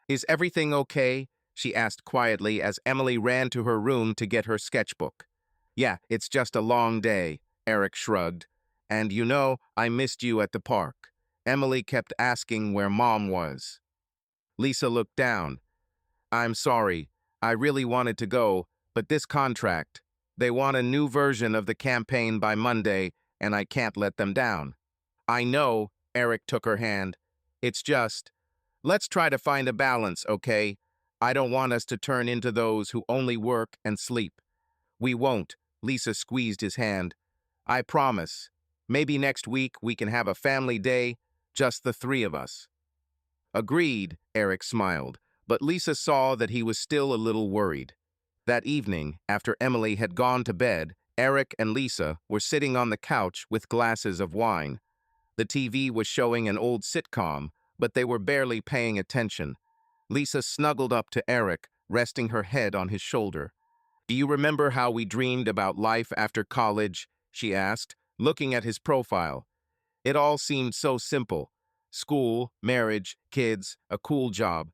A: "Is everything okay?" she asked quietly as Emily ran to her room to get her sketchbook. "Yeah, it's just a long day," Eric shrugged. "And you know, I missed you at the park." Emily kept asking where Mom was. Lisa looked down. "I'm sorry. I really wanted to go, but this contract, they want a new version of the campaign by Monday, and I can't let them down." "I know," Eric took her hand. It's just, let's try to find a balance, okay? I don't want us to turn into those who only work and sleep. We won't. Lisa squeezed his hand. I promise. Maybe next week we can have a family day, just the three of us. Agreed, Eric smiled, but Lisa saw that he was still a little worried. That evening, after Emily had gone to bed, Eric and Lisa were sitting on the couch with glasses of wine. The TV was showing an old sitcom, but they were barely paying attention. Lisa snuggled up to Eric, resting her head on his shoulder. Do you remember how we dreamed about life after college? She asked, looking at his profile. It all seemed so simple. School, marriage, kids, a cool job.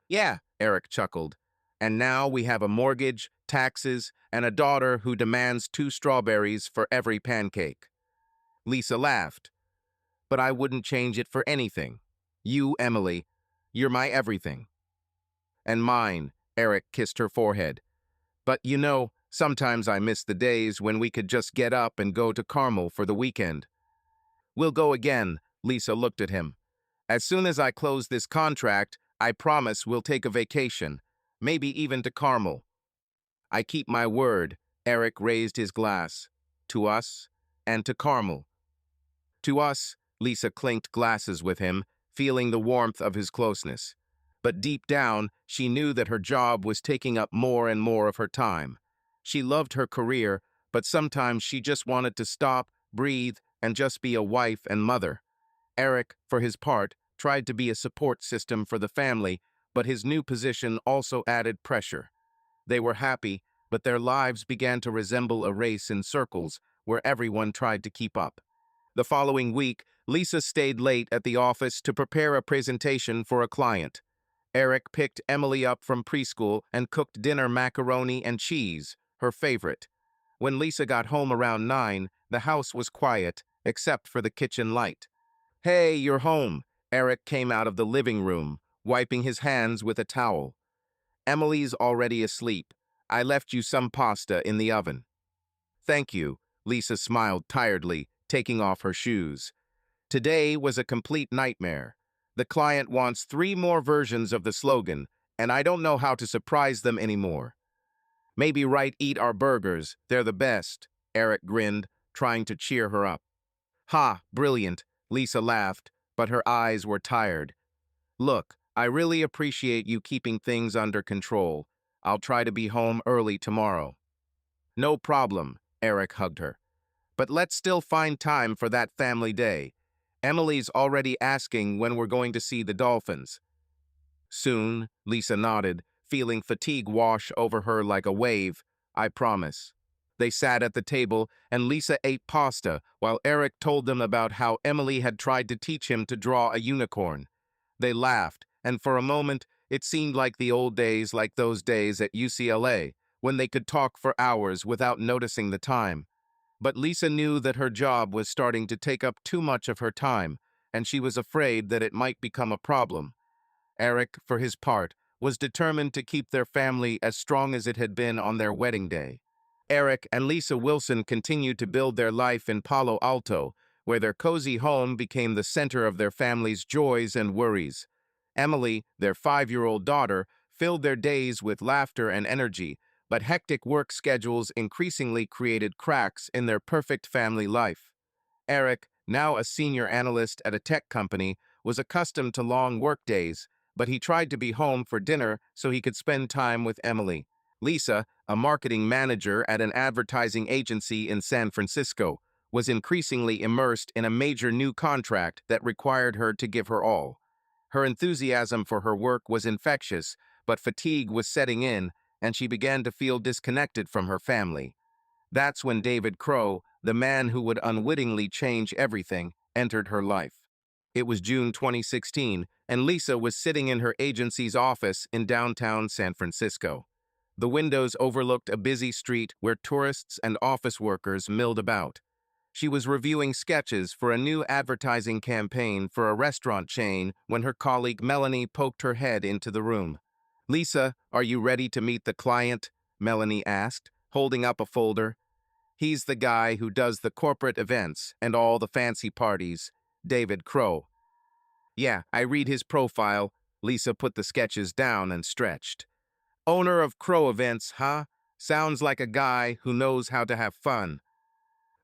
A: Yeah, Eric chuckled. And now we have a mortgage, taxes, and a daughter who demands 2 strawberries for every pancake. Lisa laughed. But I wouldn't change it for anything. You, Emily, you're my everything. And mine, Eric kissed her forehead. But you know, sometimes I miss the days when we could just get up and go to Carmel for the weekend. We'll go again, Lisa looked at him. As soon as I close this contract, I promise we'll take a vacation, maybe even to Carmel. I keep my word, Eric raised his glass. To us, and to Carmel. To us, Lisa clinked glasses with him, feeling the warmth of his closeness. But deep down, she knew that her job was taking up more and more of her time. She loved her career, but sometimes she just wanted to stop, breathe, and just be a wife and mother. Eric, for his part, tried to be a support system for the family, but his new position also added pressure. They were happy, but their lives began to resemble a race in circles where everyone tried to keep up. The following week, Lisa stayed late at the office to prepare a presentation for a client. Eric picked Emily up from preschool and cooked dinner macaroni and cheese, her favorite. When Lisa got home around 9, the house was quiet, except for the kitchen light. Hey, you're home. Eric came out of the living room, wiping his hands with a towel. Emily's already asleep. I left you some pasta in the oven. Thank you, Lisa smiled tiredly, taking off her shoes. Today was a complete nightmare. The client wants 3 more versions of the slogan, and I don't know how to surprise them anymore. Maybe eat our burgers, they're the best, Eric grinned, trying to cheer her up. Ha, brilliant, Lisa laughed, but her eyes were tired. Look, I really appreciate you keeping things under control. I'll try to be home early tomorrow. No problem, Eric hugged her. But let's still find time for that family day. Emily's already asking when we're going to see the dolphins. Soon, Lisa nodded, feeling fatigue wash over her like a wave. I promise. They sat at the table, and Lisa ate pasta while Eric told them about how Emily had tried to teach him to draw a unicorn. They laughed, and for a moment, it seemed like the old days, like those days at UCLA, when they could talk for hours without noticing the time. But Lisa knew that her job was starting to take up too much of her time, and she was afraid that it might become a problem. Eric, for his part, was determined to keep their family as strong as it had been on their wedding day. Eric and Lisa Wilson continued to build their life in Palo Alto, where their cozy home became the center of their family's joys and worries. Emily, their 5-year-old daughter, filled their days with laughter and energy, but hectic work schedules increasingly created cracks in their perfect family life. Eric, now a senior analyst at a tech company, was accustomed to long workdays, but he tried to be home for dinner so he could spend time with Emily. Lisa, a marketing manager at an advertising agency in San Francisco, was increasingly immersed in a major new contract that required her to give her all. Her enthusiasm for her work was infectious, but fatigue was setting in, and she began to feel disconnected from her family. That's when David Crow, the man who would unwittingly change everything, entered her life. It was June 2016, and Lisa was sitting in her agency's office in downtown San Francisco. The windows overlooked a busy street where tourists and office workers milled about. She was reviewing sketches for a new advertising campaign for a restaurant chain when her colleague Melanie poked her head into the room. Lisa, are you ready to meet the client? Melanie asked, holding up a folder. He's the guy who does the corporate events and all the fancy parties. David Crow. Yeah, I read his profile. Lisa put the sketches down and stretched. Owner of Crow Events, huh? Sounds like a guy who knows how to have fun.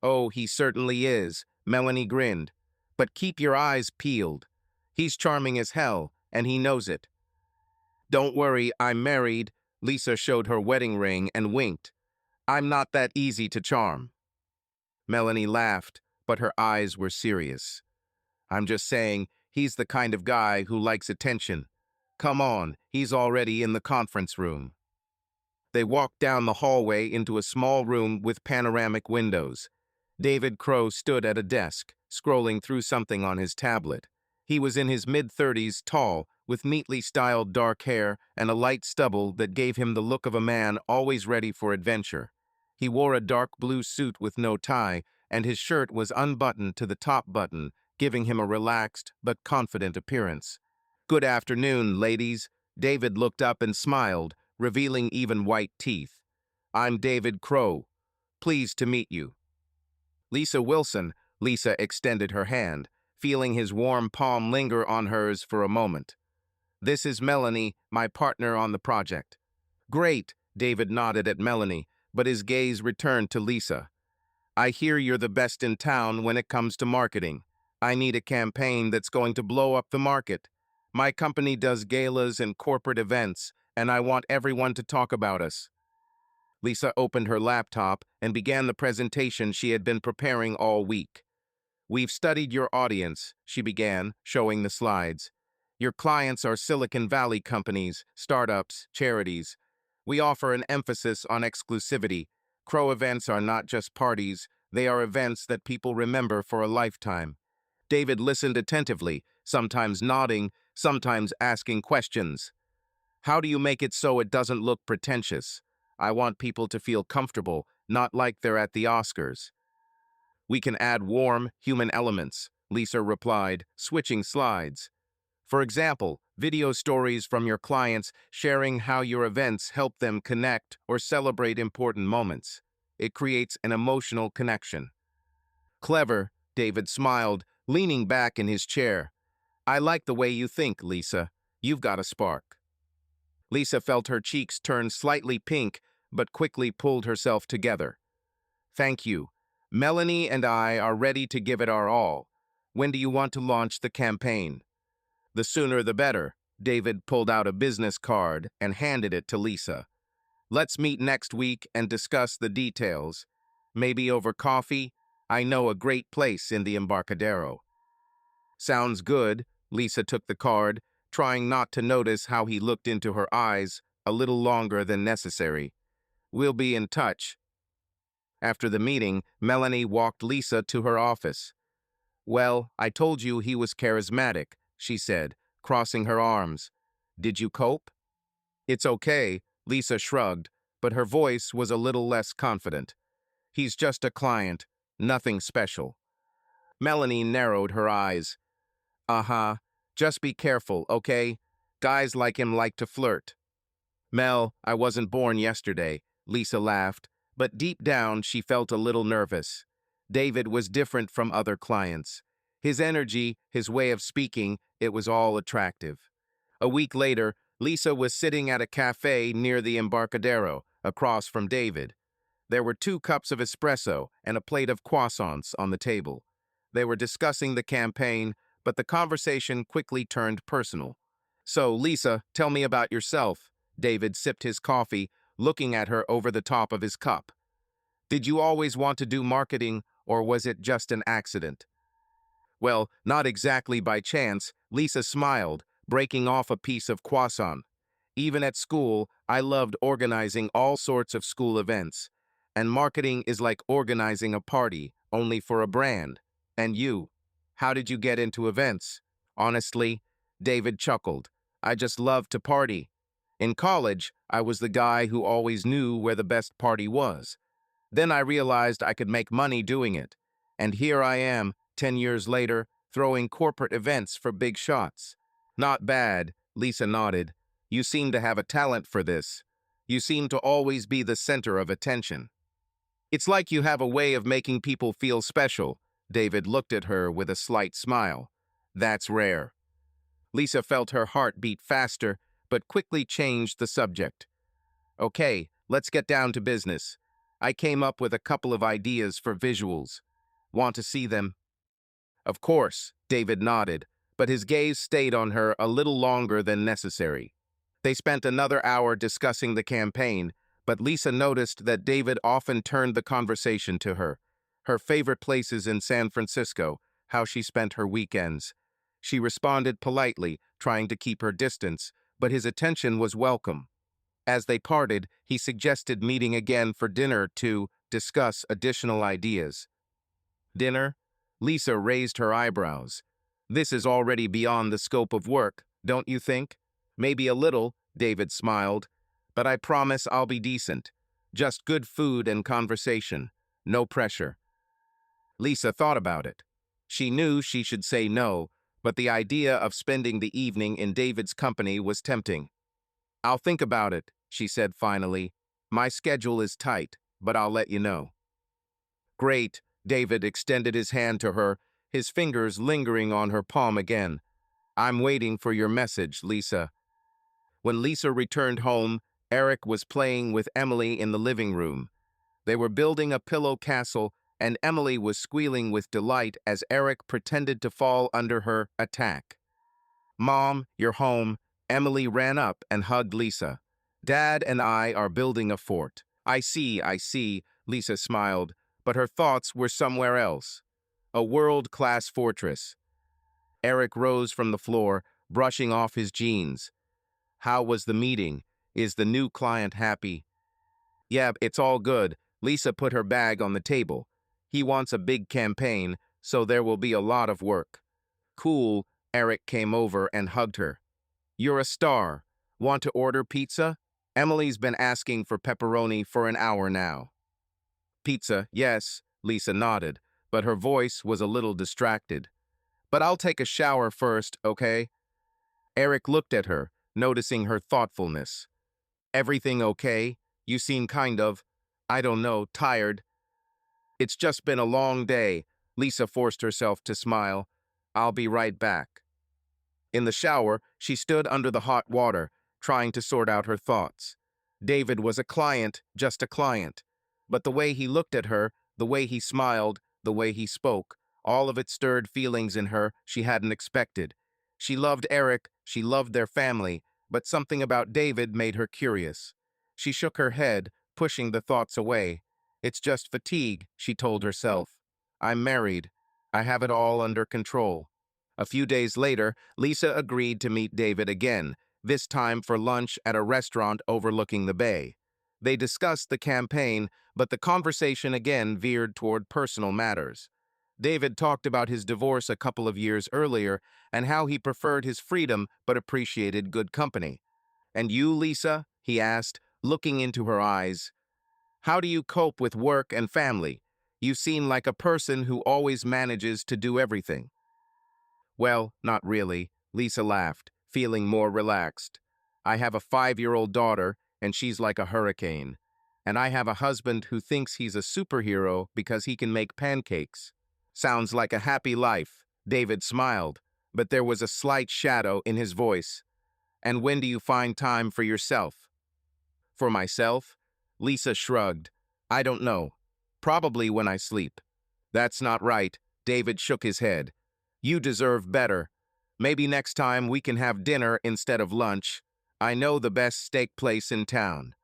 A: Oh, he certainly is, Melanie grinned. But keep your eyes peeled. He's charming as hell, and he knows it. Don't worry, I'm married. Lisa showed her wedding ring and winked. I'm not that easy to charm. Melanie laughed, but her eyes were serious. I'm just saying, he's the kind of guy who likes attention. Come on, he's already in the conference room. They walked down the hallway into a small room with panoramic windows. David Crow stood at a desk, scrolling through something on his tablet. He was in his mid-30s, tall, with neatly styled dark hair and a light stubble that gave him the look of a man always ready for adventure. He wore a dark blue suit with no tie, and his shirt was unbuttoned to the top button, giving him a relaxed but confident appearance. Good afternoon, ladies. David looked up and smiled, revealing even white teeth. I'm David Crow. Pleased to meet you. Lisa Wilson. Lisa extended her hand, feeling his warm palm linger on hers for a moment. This is Melanie, my partner on the project. Great, David nodded at Melanie, but his gaze returned to Lisa. I hear you're the best in town when it comes to marketing. I need a campaign that's going to blow up the market. My company does galas and corporate events, and I want everyone to talk about us. Lisa opened her laptop and began the presentation she had been preparing all week. We've studied your audience, she began, showing the slides. Your clients are Silicon Valley companies, startups, charities. We offer an emphasis on exclusivity. Crow events are not just parties, they are events that people remember for a lifetime. David listened attentively, sometimes nodding, sometimes asking questions. How do you make it so it doesn't look pretentious? I want people to feel comfortable, not like they're at the Oscars. We can add warm, human elements, Lisa replied, switching slides. For example, video stories from your clients sharing how your events help them connect or celebrate important moments. It creates an emotional connection. Clever, David smiled, leaning back in his chair. I like the way you think, Lisa. You've got a spark. Lisa felt her cheeks turn slightly pink, but quickly pulled herself together. Thank you. Melanie and I are ready to give it our all. When do you want to launch the campaign? The sooner the better. David pulled out a business card and handed it to Lisa. Let's meet next week and discuss the details. Maybe over coffee? I know a great place in the Embarcadero. Sounds good. Lisa took the card, trying not to notice how he looked into her eyes a little longer than necessary. We'll be in touch. After the meeting, Melanie walked Lisa to her office. Well, I told you he was charismatic, she said, crossing her arms. Did you cope? It's okay, Lisa shrugged, but her voice was a little less confident. He's just a client, nothing special. Melanie narrowed her eyes. Uh-huh. Just be careful, okay? Guys like him like to flirt. Mel, I wasn't born yesterday, Lisa laughed, but deep down she felt a little nervous. David was different from other clients. His energy, his way of speaking, it was all attractive. A week later, Lisa was sitting at a café near the Embarcadero, across from David. There were 2 cups of espresso and a plate of croissants on the table. They were discussing the campaign, but the conversation quickly turned personal. So, Lisa, tell me about yourself. David sipped his coffee, looking at her over the top of his cup. Did you always want to do marketing, or was it just an accident? Well, not exactly by chance, Lisa smiled, breaking off a piece of croissant. Even at school, I loved organizing all sorts of school events. And marketing is like organizing a party, only for a brand. And you? How did you get into events? Honestly, David chuckled. I just loved to party. In college, I was the guy who always knew where the best party was. Then I realized I could make money doing it. And here I am, 10 years later, throwing corporate events for big shots. Not bad, Lisa nodded. You seem to have a talent for this. You seem to always be the center of attention. It's like you have a way of making people feel special, David looked at her with a slight smile. That's rare. Lisa felt her heart beat faster, but quickly changed the subject. Okay, let's get down to business. I came up with a couple of ideas for visuals. Want to see them? Of course, David nodded, but his gaze stayed on her a little longer than necessary. They spent another hour discussing the campaign, but Lisa noticed that David often turned the conversation to her favorite places in San Francisco, how she spent her weekends. She responded politely, trying to keep her distance, but his attention was welcome. As they parted, he suggested meeting again for dinner to discuss additional ideas. Dinner? Lisa raised her eyebrows. This is already beyond the scope of work, don't you think? Maybe a little, David smiled, but I promise I'll be decent. Just good food and conversation. No pressure. Lisa thought about it. She knew she should say no, but the idea of spending the evening in David's company was tempting. I'll think about it, she said finally. My schedule is tight, but I'll let you know. Great, David extended his hand to her, his fingers lingering on her palm again. I'm waiting for your message, Lisa. When Lisa returned home, Eric was playing with Emily in the living room. They were building a pillow castle, and Emily was squealing with delight as Eric pretended to fall under her attack. Mom, you're home. Emily ran up and hugged Lisa. Dad and I are building a fort. I see, Lisa smiled, but her thoughts were somewhere else. A world-class fortress. Eric rose from the floor, brushing off his jeans. How was the meeting? Is the new client happy? Yeah, it's all good. Lisa put her bag on the table. He wants a big campaign, so there will be a lot of work. Cool, Eric came over and hugged her. You're a star. Want to order pizza? Emily's been asking for pepperoni for an hour now. Pizza, yes, Lisa nodded, but her voice was a little distracted. But I'll take a shower first, okay? Eric looked at her, noticing her thoughtfulness. Everything okay? You seem kind of, I don't know, tired. It's just been a long day. Lisa forced herself to smile. I'll be right back. In the shower, she stood under the hot water, trying to sort out her thoughts. David was a client, just a client. But the way he looked at her, the way he smiled, the way he spoke, all of it stirred feelings in her she hadn't expected. She loved Eric, she loved their family, but something about David made her curious. She shook her head, pushing the thoughts away. It's just fatigue, she told herself. I'm married. I have it all under control. A few days later, Lisa agreed to meet David again, this time for lunch at a restaurant overlooking the bay. They discussed the campaign, but the conversation again veered toward personal matters. David talked about his divorce a couple of years earlier and how he preferred his freedom but appreciated good company. And you, Lisa? He asked, looking into her eyes. How do you cope with work and family? You seem like a person who always manages to do everything. Well, not really, Lisa laughed, feeling more relaxed. I have a 5-year-old daughter, and she's like a hurricane. And I have a husband who thinks he's a superhero because he can make pancakes. Sounds like a happy life, David smiled, but there was a slight shadow in his voice. And when do you find time for yourself? For myself? Lisa shrugged. I don't know. Probably when I sleep. That's not right, David shook his head. You deserve better. Maybe next time we can have dinner instead of lunch. I know the best steak place in town.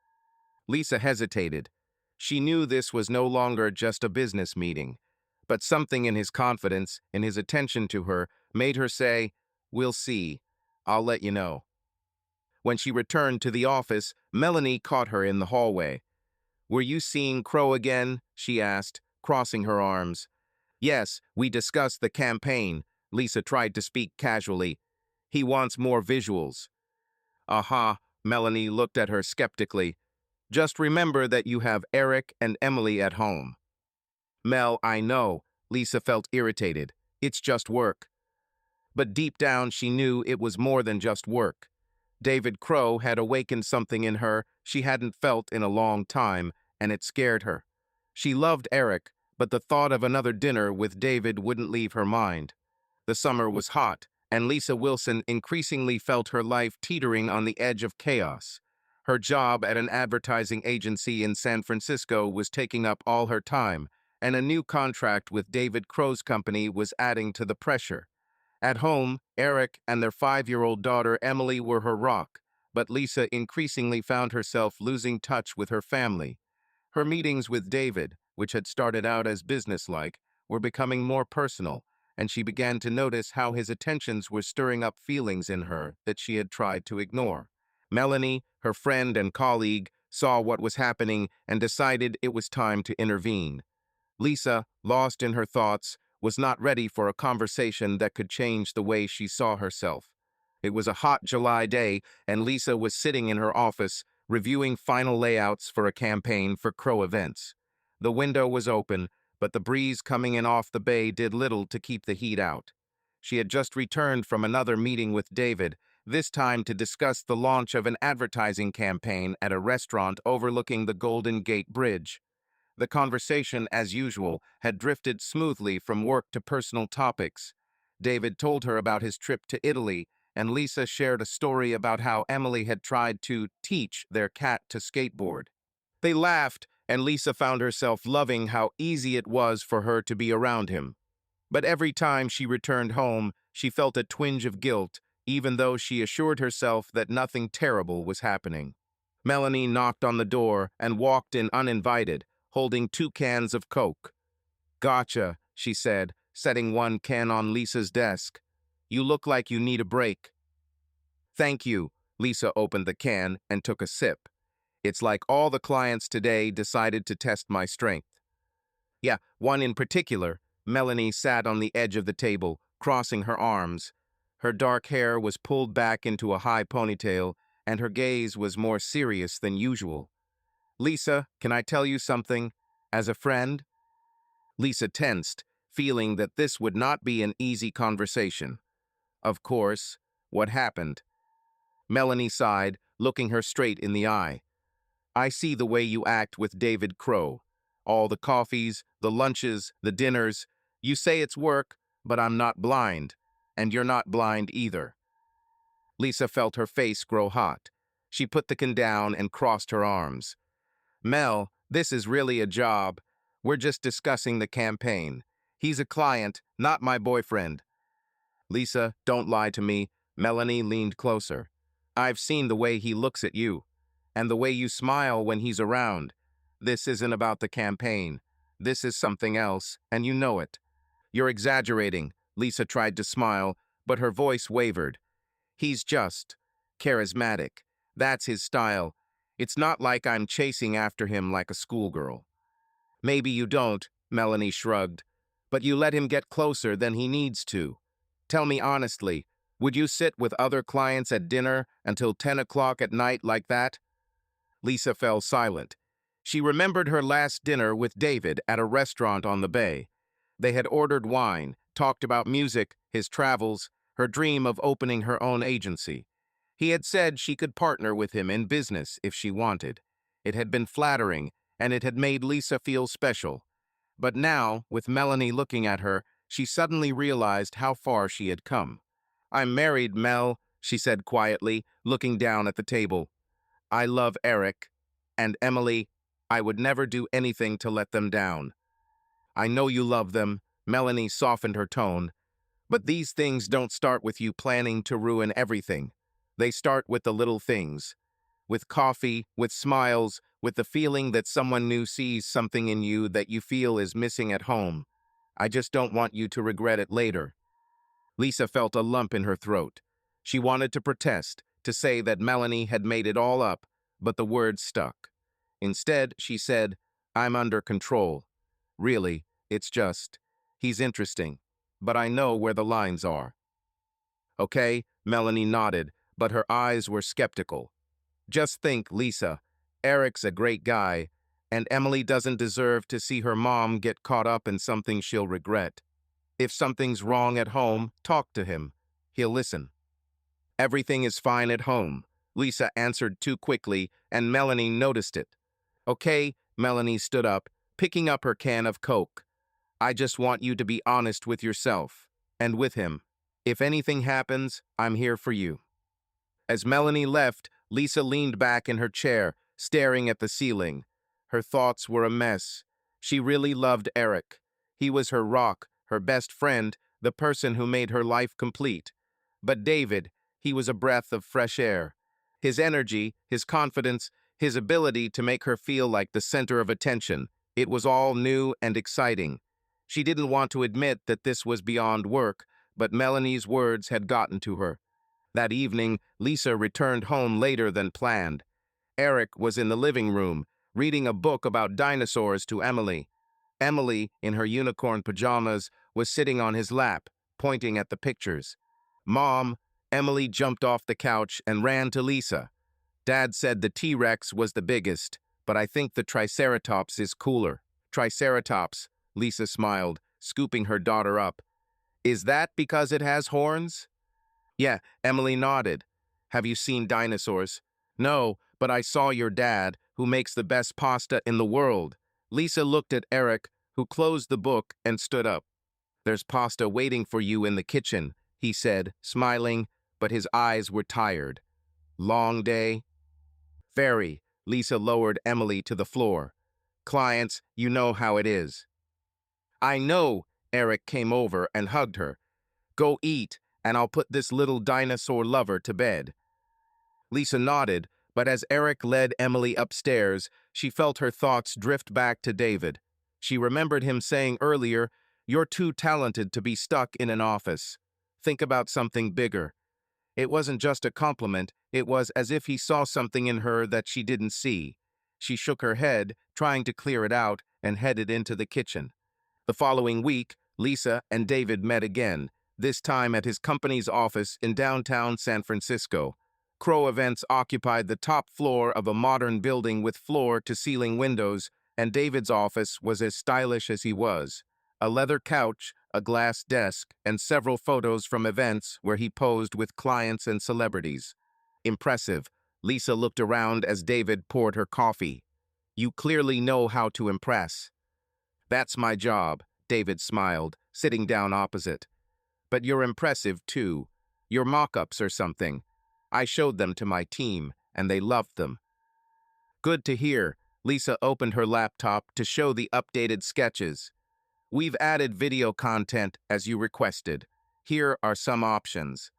A: Lisa hesitated. She knew this was no longer just a business meeting, but something in his confidence, in his attention to her, made her say, We'll see. I'll let you know. When she returned to the office, Melanie caught her in the hallway. Were you seeing Crow again? She asked, crossing her arms. Yes, we discussed the campaign. Lisa tried to speak casually. He wants more visuals. Aha, Melanie looked at her skeptically. Just remember that you have Eric and Emily at home. Mel, I know. Lisa felt irritated. It's just work. But deep down she knew it was more than just work. David Crow had awakened something in her she hadn't felt in a long time, and it scared her. She loved Eric, but the thought of another dinner with David wouldn't leave her mind. The summer was hot, and Lisa Wilson increasingly felt her life teetering on the edge of chaos. Her job at an advertising agency in San Francisco was taking up all her time, and a new contract with David Crow's company was adding to the pressure. At home, Eric and their 5-year-old daughter Emily were her rock, but Lisa increasingly found herself losing touch with her family. Her meetings with David, which had started out as businesslike, were becoming more personal, and she began to notice how his attentions were stirring up feelings in her that she had tried to ignore. Melanie, her friend and colleague, saw what was happening and decided it was time to intervene. Lisa, lost in her thoughts, was not ready for a conversation that could change the way she saw herself. It was a hot July day, and Lisa was sitting in her office, reviewing final layouts for a campaign for Crow events. The window was open, but the breeze coming in off the bay did little to keep the heat out. She had just returned from another meeting with David, this time to discuss the launch of an advertising campaign at a restaurant overlooking the Golden Gate Bridge. The conversation, as usual, had drifted smoothly from work to personal topics. David told her about his trip to Italy, and Lisa shared a story about how Emily had tried to teach their cat to skateboard. They laughed, and Lisa found herself loving how easy it was for her to be around him. But every time she returned home, she felt a twinge of guilt, even though she assured herself that nothing terrible was happening. Melanie knocked on the door and walked in uninvited, holding 2 cans of Coke. "Gotcha," she said, setting one can on Lisa's desk. "You look like you need a break." "Thank you." Lisa opened the can and took a sip. "It's like all the clients today decided to test my strength." "Yeah, one in particular." Melanie sat on the edge of the table, crossing her arms. Her dark hair was pulled back into a high ponytail, and her gaze was more serious than usual. "Lisa, can I tell you something? As a friend?" Lisa tensed, feeling that this would not be an easy conversation. "Of course. What happened?" Melanie sighed, looking her straight in the eye. "I see the way you act with David Crow. All the coffees, the lunches, the dinners. You say it's work, but I'm not blind. And you're not blind either." Lisa felt her face grow hot. She put the can down and crossed her arms. "Mel, this is really a job. We're just discussing the campaign. He's a client, not my boyfriend." "Lisa, don't lie to me." Melanie leaned closer. "I've seen the way he looks at you, and the way you smile when he's around. This isn't about the campaign. This is something else, and you know it." "You're exaggerating." Lisa tried to smile, but her voice wavered. "He's just charismatic. That's his style. It's not like I'm chasing after him like a schoolgirl." "Maybe you don't," Melanie shrugged, "but you let him get closer than he needs to. Tell me honestly, would you sit with other clients at dinner until 10 o'clock at night like that?" Lisa fell silent. She remembered her last dinner with David at a restaurant on the bay. They had ordered wine, talked about music, his travels, her dream of opening her own agency. He had said she could partner with him in business if she wanted. It had been flattering, and it had made Lisa feel special. But now, with Melanie looking at her, she suddenly realized how far she had come. "I'm married, Mel," she said quietly, looking down at the table. "I love Eric. And Emily, I would never do anything to let them down." "I know you love them." Melanie softened her tone. "But these things don't start with you planning to ruin everything. They start with the little things. With coffee, with smiles, with the feeling that someone new sees something in you that you feel is missing at home. I just don't want you to regret it later." Lisa felt a lump in her throat. She wanted to protest, to say that Melanie had made it all up, but the words stuck. Instead, she said, "I'm under control. Really, it's just, he's interesting, but I know where the lines are." "Okay," Melanie nodded, but her eyes were skeptical. "Just think, Lisa, Eric's a great guy, and Emily doesn't deserve to see her mom get caught up in something she'll regret. If something's wrong at home, talk to him. He'll listen." "Everything is fine at home," Lisa answered too quickly, and Melanie noticed it. "Okay," Melanie stood up, picking up her can of Coke. I just want you to be honest with yourself and with him. If anything happens, I'm here for you." As Melanie left, Lisa leaned back in her chair, staring at the ceiling. Her thoughts were a mess. She really loved Eric. He was her rock, her best friend, the person who made her life complete. But David, he was a breath of fresh air. His energy, his confidence, his ability to make her feel like the center of attention, it was all new and exciting. She didn't want to admit that this was beyond work, but Melanie's words had gotten to her. That evening, Lisa returned home later than planned. Eric was in the living room, reading a book about dinosaurs to Emily. Emily, in her unicorn pajamas, was sitting on his lap, pointing at the pictures. "Mom," Emily jumped off the couch and ran to Lisa. "Dad said the T-Rex was the biggest, but I think the Triceratops is cooler." "Triceratops," Lisa smiled, scooping her daughter up. "Is that because it has horns?" "Yeah," Emily nodded. "Have you seen dinosaurs?" "No, but I saw your dad, who makes the best pasta in the world." Lisa looked at Eric, who closed the book and stood up. "There's pasta waiting for you in the kitchen," he said, smiling, but his eyes were tired. "Long day?" "Very." Lisa lowered Emily to the floor. "Clients, you know how it is." "I know." Eric came over and hugged her. "Go eat, and I'll put this little dinosaur lover to bed." Lisa nodded, but as Eric led Emily upstairs, she felt her thoughts drift back to David. She remembered him saying earlier, "You're too talented to be stuck in an office. Think about something bigger." It wasn't just a compliment, it was as if he saw something in her that she didn't see. She shook her head, trying to clear it out, and headed into the kitchen. The following week, Lisa and David met again, this time at his company's office in downtown San Francisco. Crow Events occupied the top floor of a modern building with floor-to-ceiling windows, and David's office was as stylish as he was. A leather couch, a glass desk, and several photos from events where he posed with clients and celebrities. Impressive. Lisa looked around as David poured her coffee. "You clearly know how to impress." "That's my job," David smiled, sitting down opposite. "But you're impressive, too. Your mock-ups or something. I showed them to my team, and they loved them." "Good to hear." Lisa opened her laptop to show the updated sketches. "We've added video content as you requested. Here are some options."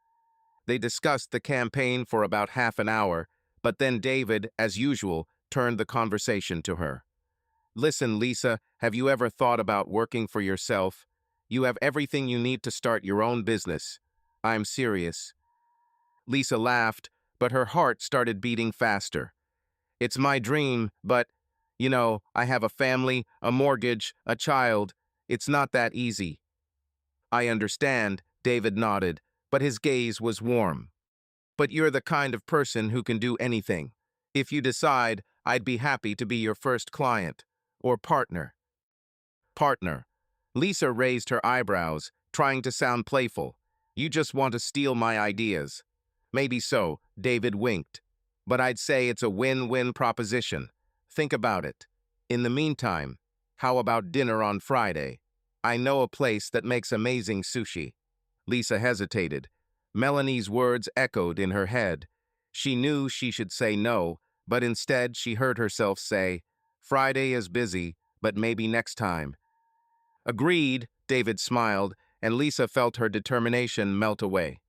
A: They discussed the campaign for about half an hour, but then David, as usual, turned the conversation to her. "Listen, Lisa, have you ever thought about working for yourself? You have everything you need to start your own business. I'm serious." Lisa laughed, but her heart started beating faster. "It's my dream, but, I have a family, a mortgage, a child. It's not that easy." "I understand," David nodded, but his gaze was warm. "But you're the kind of person who can do anything. If you decide, I'd be happy to be your first client. Or partner." "Partner." Lisa raised her eyebrows, trying to sound playful. "You just want to steal my ideas." "Maybe so," David winked. "But I'd say it's a win-win proposition. Think about it. In the meantime, how about dinner on Friday? I know a place that makes amazing sushi." Lisa hesitated. Melanie's words echoed in her head. She knew she should say no, but instead she heard herself say, "Friday is busy, but maybe next time." "Agreed," David smiled, and Lisa felt her determination melt away.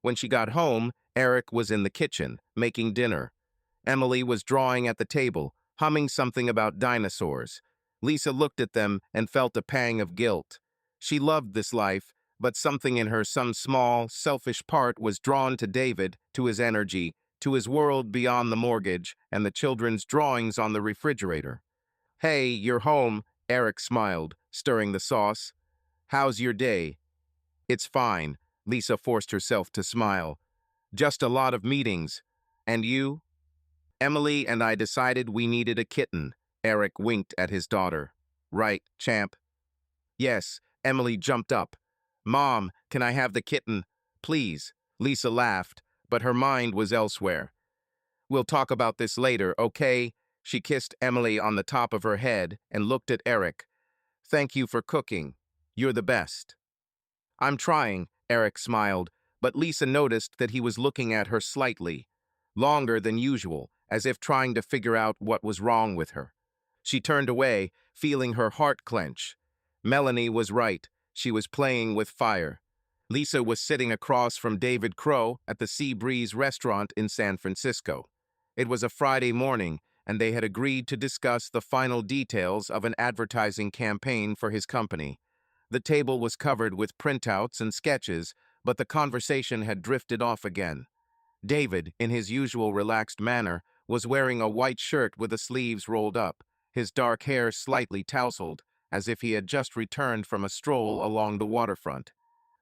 A: When she got home, Eric was in the kitchen, making dinner. Emily was drawing at the table, humming something about dinosaurs. Lisa looked at them and felt a pang of guilt. She loved this life, but something in her, some small, selfish part, was drawn to David, to his energy, to his world beyond the mortgage, and the children's drawings on the refrigerator. "Hey, you're home," Eric smiled, stirring the sauce. "How's your day?" "It's fine." Lisa forced herself to smile. "Just a lot of meetings. And you?" "Emily and I decided we needed a kitten." Eric winked at his daughter. "Right, champ." "Yes." Emily jumped up. "Mom, can I have the kitten? Please." Lisa laughed, but her mind was elsewhere. "We'll talk about this later, okay?" She kissed Emily on the top of her head and looked at Eric. "Thank you for cooking." You're the best. I'm trying, Eric smiled, but Lisa noticed that he was looking at her slightly, longer than usual, as if trying to figure out what was wrong with her. She turned away, feeling her heart clench. Melanie was right. She was playing with fire. Lisa was sitting across from David Crow at the Sea Breeze restaurant in San Francisco. It was a Friday morning, and they had agreed to discuss the final details of an advertising campaign for his company. The table was covered with printouts and sketches, but the conversation had drifted off again. David, in his usual relaxed manner, was wearing a white shirt with the sleeves rolled up, his dark hair slightly tousled, as if he had just returned from a stroll along the waterfront.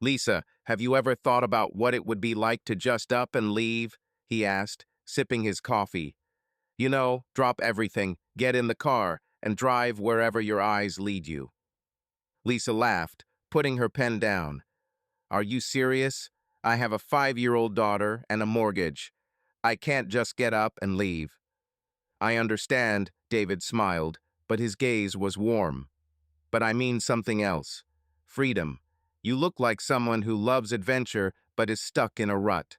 A: Lisa, have you ever thought about what it would be like to just up and leave? He asked, sipping his coffee. You know, drop everything, get in the car, and drive wherever your eyes lead you. Lisa laughed, putting her pen down. Are you serious? I have a 5-year-old daughter and a mortgage. I can't just get up and leave. I understand, David smiled, but his gaze was warm. But I mean something else. Freedom. You look like someone who loves adventure but is stuck in a rut.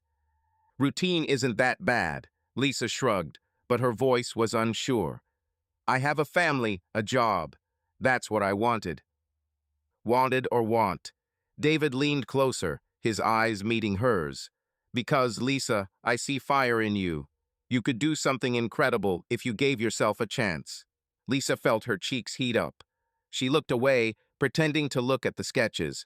A: Routine isn't that bad, Lisa shrugged, but her voice was unsure. I have a family, a job. That's what I wanted. Wanted or want? David leaned closer, his eyes meeting hers. Because, Lisa, I see fire in you. You could do something incredible if you gave yourself a chance. Lisa felt her cheeks heat up. She looked away, pretending to look at the sketches.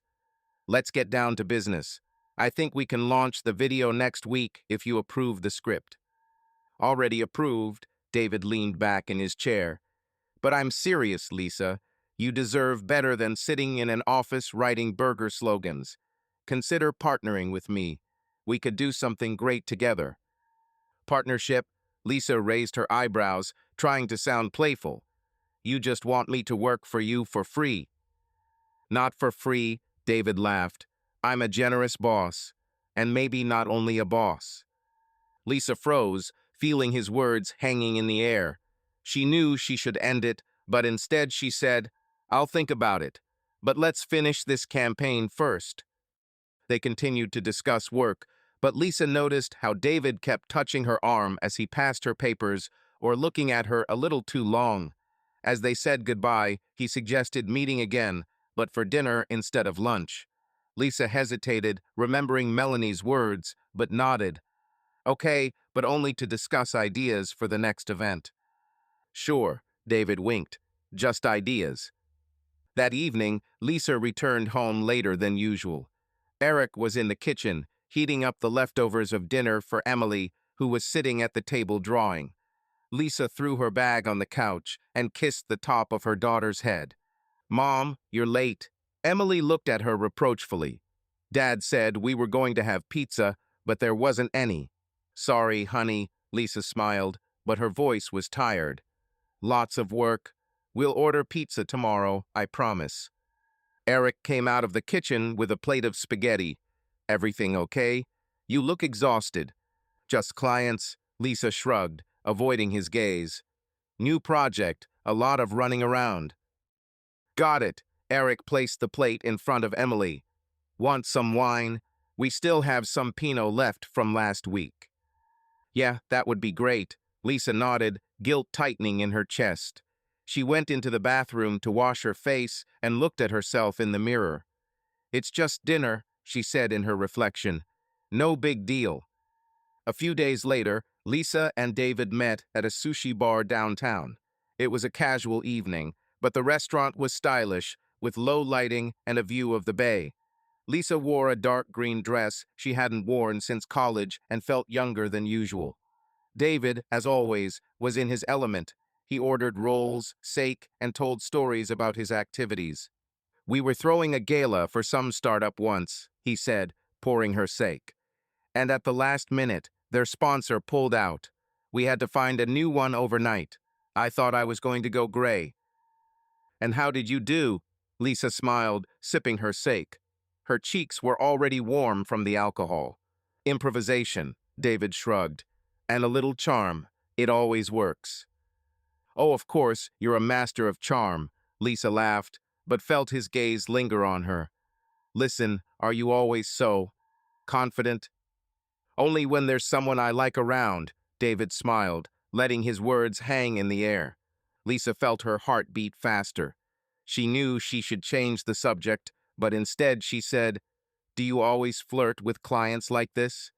A: Let's get down to business. I think we can launch the video next week if you approve the script. Already approved, David leaned back in his chair. But I'm serious, Lisa. You deserve better than sitting in an office writing burger slogans. Consider partnering with me. We could do something great together. Partnership? Lisa raised her eyebrows, trying to sound playful. You just want me to work for you for free. Not for free, David laughed. I'm a generous boss. And maybe not only a boss. Lisa froze, feeling his words hanging in the air. She knew she should end it, but instead she said, I'll think about it, but let's finish this campaign first. They continued to discuss work, but Lisa noticed how David kept touching her arm as he passed her papers or looking at her a little too long. As they said goodbye, he suggested meeting again, but for dinner instead of lunch. Lisa hesitated, remembering Melanie's words, but nodded. Okay, but only to discuss ideas for the next event. Sure, David winked. Just ideas. That evening, Lisa returned home later than usual. Eric was in the kitchen, heating up the leftovers of dinner for Emily, who was sitting at the table drawing. Lisa threw her bag on the couch and kissed the top of her daughter's head. Mom, you're late. Emily looked at her reproachfully. Dad said we were going to have pizza, but there wasn't any. Sorry, honey, Lisa smiled, but her voice was tired. Lots of work. We'll order pizza tomorrow, I promise. Eric came out of the kitchen with a plate of spaghetti. Everything okay? You look exhausted. Just clients, Lisa shrugged, avoiding his gaze. New project, a lot of running around. Got it. Eric placed the plate in front of Emily. Want some wine? We still have some Pinot left from last week. Yeah, that would be great. Lisa nodded, guilt tightening in her chest. She went into the bathroom to wash her face and looked at herself in the mirror. It's just dinner, she said in her reflection. No big deal. A few days later, Lisa and David met at a sushi bar downtown. It was a casual evening, but the restaurant was stylish, with low lighting and a view of the bay. Lisa wore a dark green dress she hadn't worn since college and felt younger than usual. David, as always, was in his element. He ordered rolls, sake, and told stories about his activities. We were throwing a gala for some startup once, he said, pouring her sake. And at the last minute, their sponsor pulled out. We had to find a new one overnight. I thought I was going to go gray. And how did you do? Lisa smiled, sipping her sake. Her cheeks were already warm from the alcohol. Improvisation, David shrugged. And a little charm. It always works. Oh, of course, you're a master of charm, Lisa laughed, but felt his gaze linger on her. Listen, are you always so confident? Only when there's someone I like around, David smiled, letting his words hang in the air. Lisa felt her heart beat faster. She knew she should change the subject, but instead she said, "Do you always flirt with clients like this?"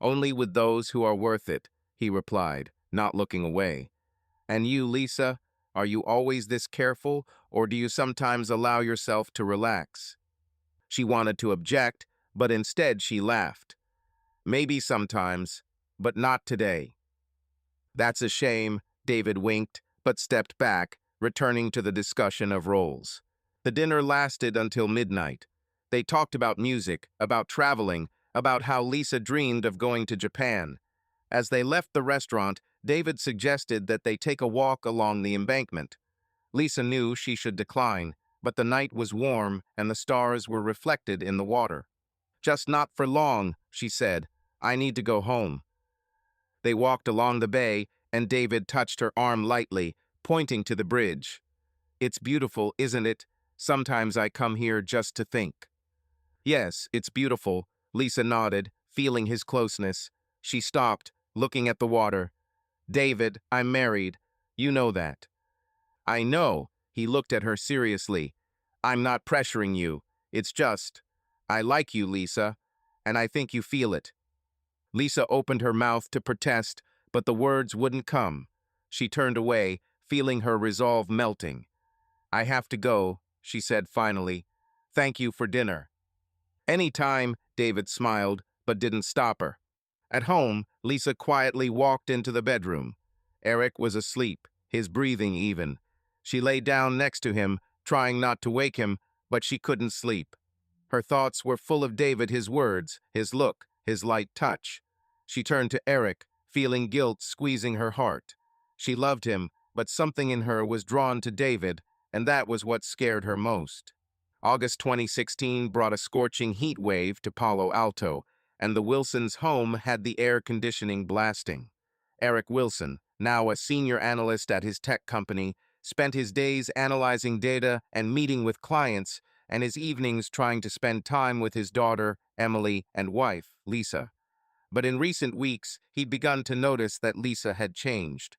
A: "Only with those who are worth it," he replied, not looking away. "And you, Lisa, are you always this careful, or do you sometimes allow yourself to relax?" She wanted to object, but instead she laughed. "Maybe sometimes, but not today." "That's a shame," David winked, but stepped back, returning to the discussion of roles. The dinner lasted until midnight. They talked about music, about traveling, about how Lisa dreamed of going to Japan. As they left the restaurant, David suggested that they take a walk along the embankment. Lisa knew she should decline, but the night was warm and the stars were reflected in the water. "Just not for long," she said. "I need to go home." They walked along the bay, and David touched her arm lightly, pointing to the bridge. "It's beautiful, isn't it? Sometimes I come here just to think." "Yes, it's beautiful," Lisa nodded, feeling his closeness. She stopped, looking at the water. "David, I'm married. You know that." "I know," he looked at her seriously. "I'm not pressuring you. It's just, I like you, Lisa, and I think you feel it." Lisa opened her mouth to protest, but the words wouldn't come. She turned away, feeling her resolve melting. "I have to go," she said finally. "Thank you for dinner." "Any time," David smiled, but didn't stop her. At home, Lisa quietly walked into the bedroom. Eric was asleep, his breathing even. She lay down next to him, trying not to wake him, but she couldn't sleep. Her thoughts were full of David, his words, his look, his light touch. She turned to Eric, feeling guilt squeezing her heart. She loved him, but something in her was drawn to David, and that was what scared her most. August 2016 brought a scorching heat wave to Palo Alto, and the Wilsons' home had the air conditioning blasting. Eric Wilson, now a senior analyst at his tech company, spent his days analyzing data and meeting with clients, and his evenings trying to spend time with his daughter, Emily, and wife, Lisa. But in recent weeks, he'd begun to notice that Lisa had changed.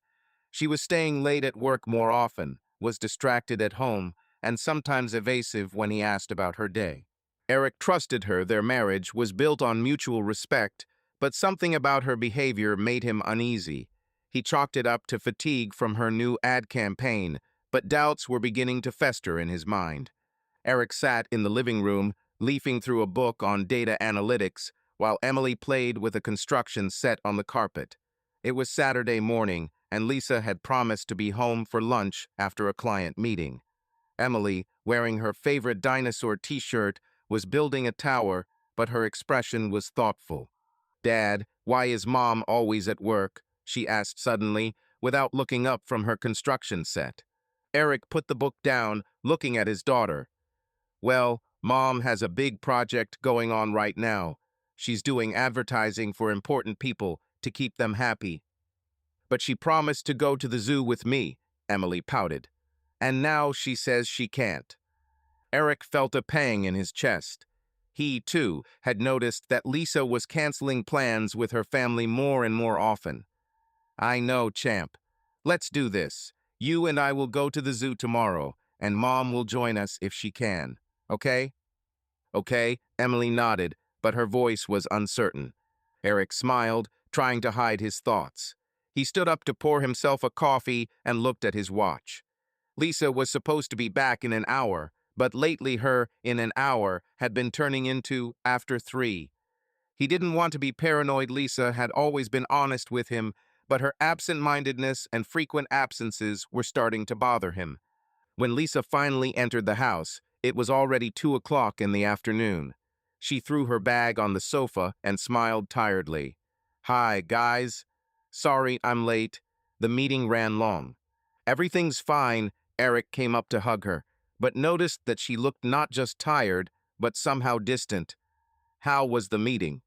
A: She was staying late at work more often, was distracted at home, and sometimes evasive when he asked about her day. Eric trusted her, their marriage was built on mutual respect, but something about her behavior made him uneasy. He chalked it up to fatigue from her new ad campaign, but doubts were beginning to fester in his mind. Eric sat in the living room, leafing through a book on data analytics, while Emily played with a construction set on the carpet. It was Saturday morning, and Lisa had promised to be home for lunch after a client meeting. Emily, wearing her favorite dinosaur t-shirt, was building a tower, but her expression was thoughtful. "Dad, why is Mom always at work?" she asked suddenly, without looking up from her construction set. Eric put the book down, looking at his daughter. "Well, Mom has a big project going on right now. She's doing advertising for important people to keep them happy. But she promised to go to the zoo with me," Emily pouted. "And now she says she can't." Eric felt a pang in his chest. He, too, had noticed that Lisa was canceling plans with her family more and more often. "I know, champ. Let's do this. You and I will go to the zoo tomorrow, and Mom will join us if she can. Okay?" "Okay," Emily nodded, but her voice was uncertain. Eric smiled, trying to hide his thoughts. He stood up to pour himself a coffee and looked at his watch. Lisa was supposed to be back in an hour, but lately her "in an hour" had been turning into "after 3." He didn't want to be paranoid. Lisa had always been honest with him, but her absent-mindedness and frequent absences were starting to bother him. When Lisa finally entered the house, it was already 2 o'clock in the afternoon. She threw her bag on the sofa and smiled tiredly. "Hi, guys. Sorry I'm late. The meeting ran long." "Everything's fine." Eric came up to hug her, but noticed that she looked not just tired, but somehow distant. "How was the meeting?"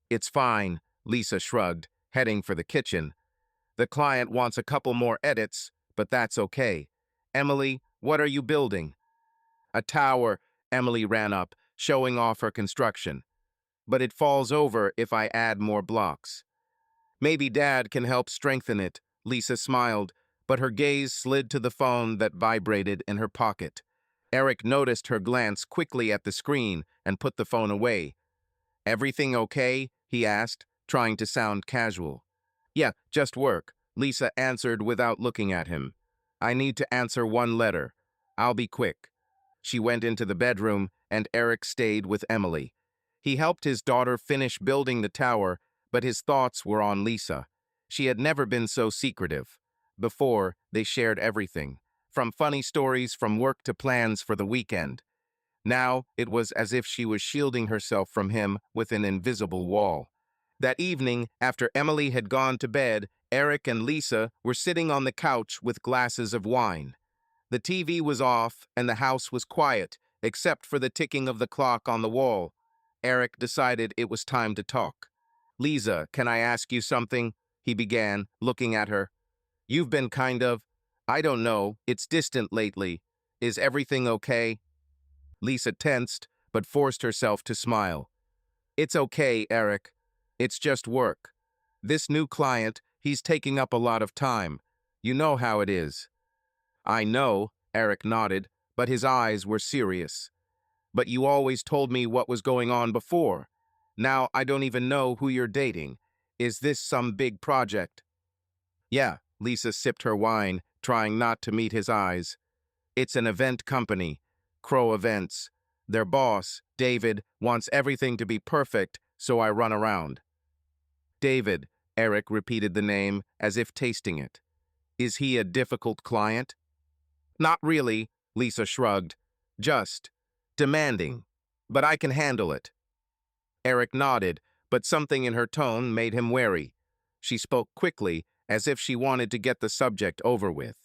A: "It's fine," Lisa shrugged, heading for the kitchen. "The client wants a couple more edits, but that's okay. Emily, what are you building?" A tower, Emily ran up, showing off her construction. But it falls over if I add more blocks. Maybe Dad can help strengthen it, Lisa smiled, but her gaze slid to the phone that vibrated in her pocket. Eric noticed her glance quickly at the screen and put the phone away. Everything okay? He asked, trying to sound casual. Yeah, just work, Lisa answered without looking at him. I need to answer one letter. I'll be quick. She went into the bedroom, and Eric stayed with Emily. He helped his daughter finish building the tower, but his thoughts were on Lisa. She had never been so secretive. Before, they shared everything, from funny stories from work to plans for the weekend. Now, it was as if she was shielding herself from him with an invisible wall. That evening, after Emily had gone to bed, Eric and Lisa were sitting on the couch with glasses of wine. The TV was off, and the house was quiet, except for the ticking of the clock on the wall. Eric decided it was time to talk. Lisa, can I ask you something? He began, looking at her. You've been I don't know, it's distant lately. Is everything okay? Lisa tensed, but forced herself to smile. It's okay, Eric. It's just work. This new client, he's taking up a lot of time. You know how it is. I know, Eric nodded, but his eyes were serious. But you always told me what was going on before. Now I don't even know who you're dating. Is this some big project? Yeah, Lisa sipped her wine, trying not to meet his eyes. It's an event company, Crow Events. Their boss, David, wants everything to be perfect, so I run around. David, Eric repeated the name as if tasting it. Is he a difficult client? Not really, Lisa shrugged. Just demanding. But I can handle it. Eric nodded, but something in her tone made him wary. She spoke quickly, as if she wanted to get the subject over with.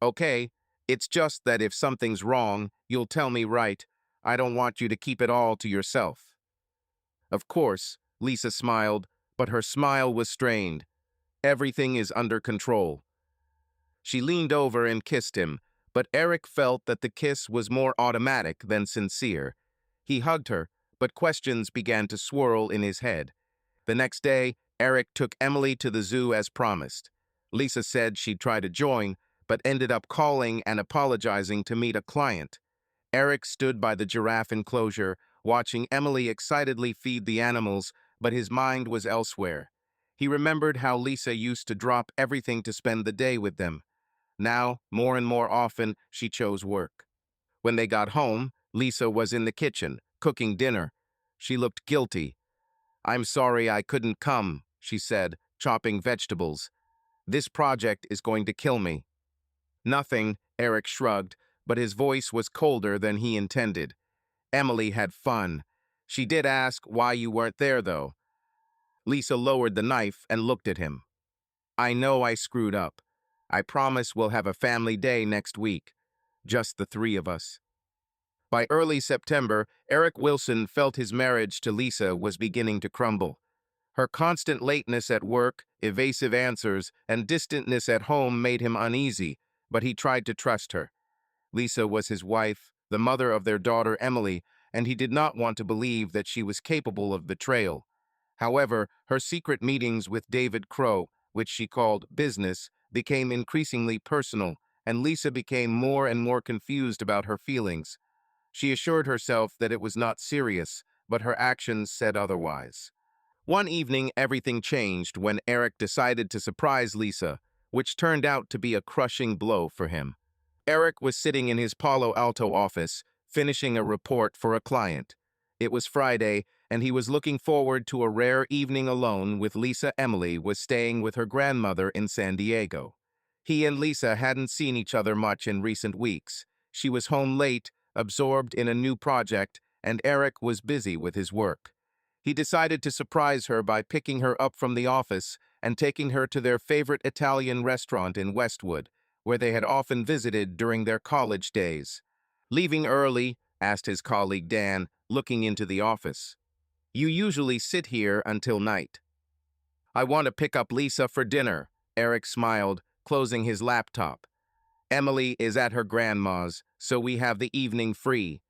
A: Okay, it's just that if something's wrong, you'll tell me right. I don't want you to keep it all to yourself. Of course, Lisa smiled, but her smile was strained. Everything is under control. She leaned over and kissed him, but Eric felt that the kiss was more automatic than sincere. He hugged her, but questions began to swirl in his head. The next day, Eric took Emily to the zoo as promised. Lisa said she'd try to join, but ended up calling and apologizing to meet a client. Eric stood by the giraffe enclosure, watching Emily excitedly feed the animals, but his mind was elsewhere. He remembered how Lisa used to drop everything to spend the day with them. Now, more and more often, she chose work. When they got home, Lisa was in the kitchen, cooking dinner. She looked guilty. I'm sorry I couldn't come, she said, chopping vegetables. This project is going to kill me. Nothing, Eric shrugged, but his voice was colder than he intended. Emily had fun. She did ask why you weren't there, though. Lisa lowered the knife and looked at him. I know I screwed up. I promise we'll have a family day next week. Just the three of us. By early September, Eric Wilson felt his marriage to Lisa was beginning to crumble. Her constant lateness at work, evasive answers, and distantness at home made him uneasy, but he tried to trust her. Lisa was his wife, the mother of their daughter Emily, and he did not want to believe that she was capable of betrayal. However, her secret meetings with David Crow, which she called business, became increasingly personal, and Lisa became more and more confused about her feelings. She assured herself that it was not serious, but her actions said otherwise. One evening, everything changed when Eric decided to surprise Lisa, which turned out to be a crushing blow for him. Eric was sitting in his Palo Alto office, finishing a report for a client. It was Friday, and he was looking forward to a rare evening alone with Lisa. Emily was staying with her grandmother in San Diego. He and Lisa hadn't seen each other much in recent weeks. She was home late, absorbed in a new project, and Eric was busy with his work. He decided to surprise her by picking her up from the office and taking her to their favorite Italian restaurant in Westwood, where they had often visited during their college days. Leaving early, asked his colleague Dan, looking into the office. You usually sit here until night. I want to pick up Lisa for dinner, Eric smiled, closing his laptop. Emily is at her grandma's, so we have the evening free.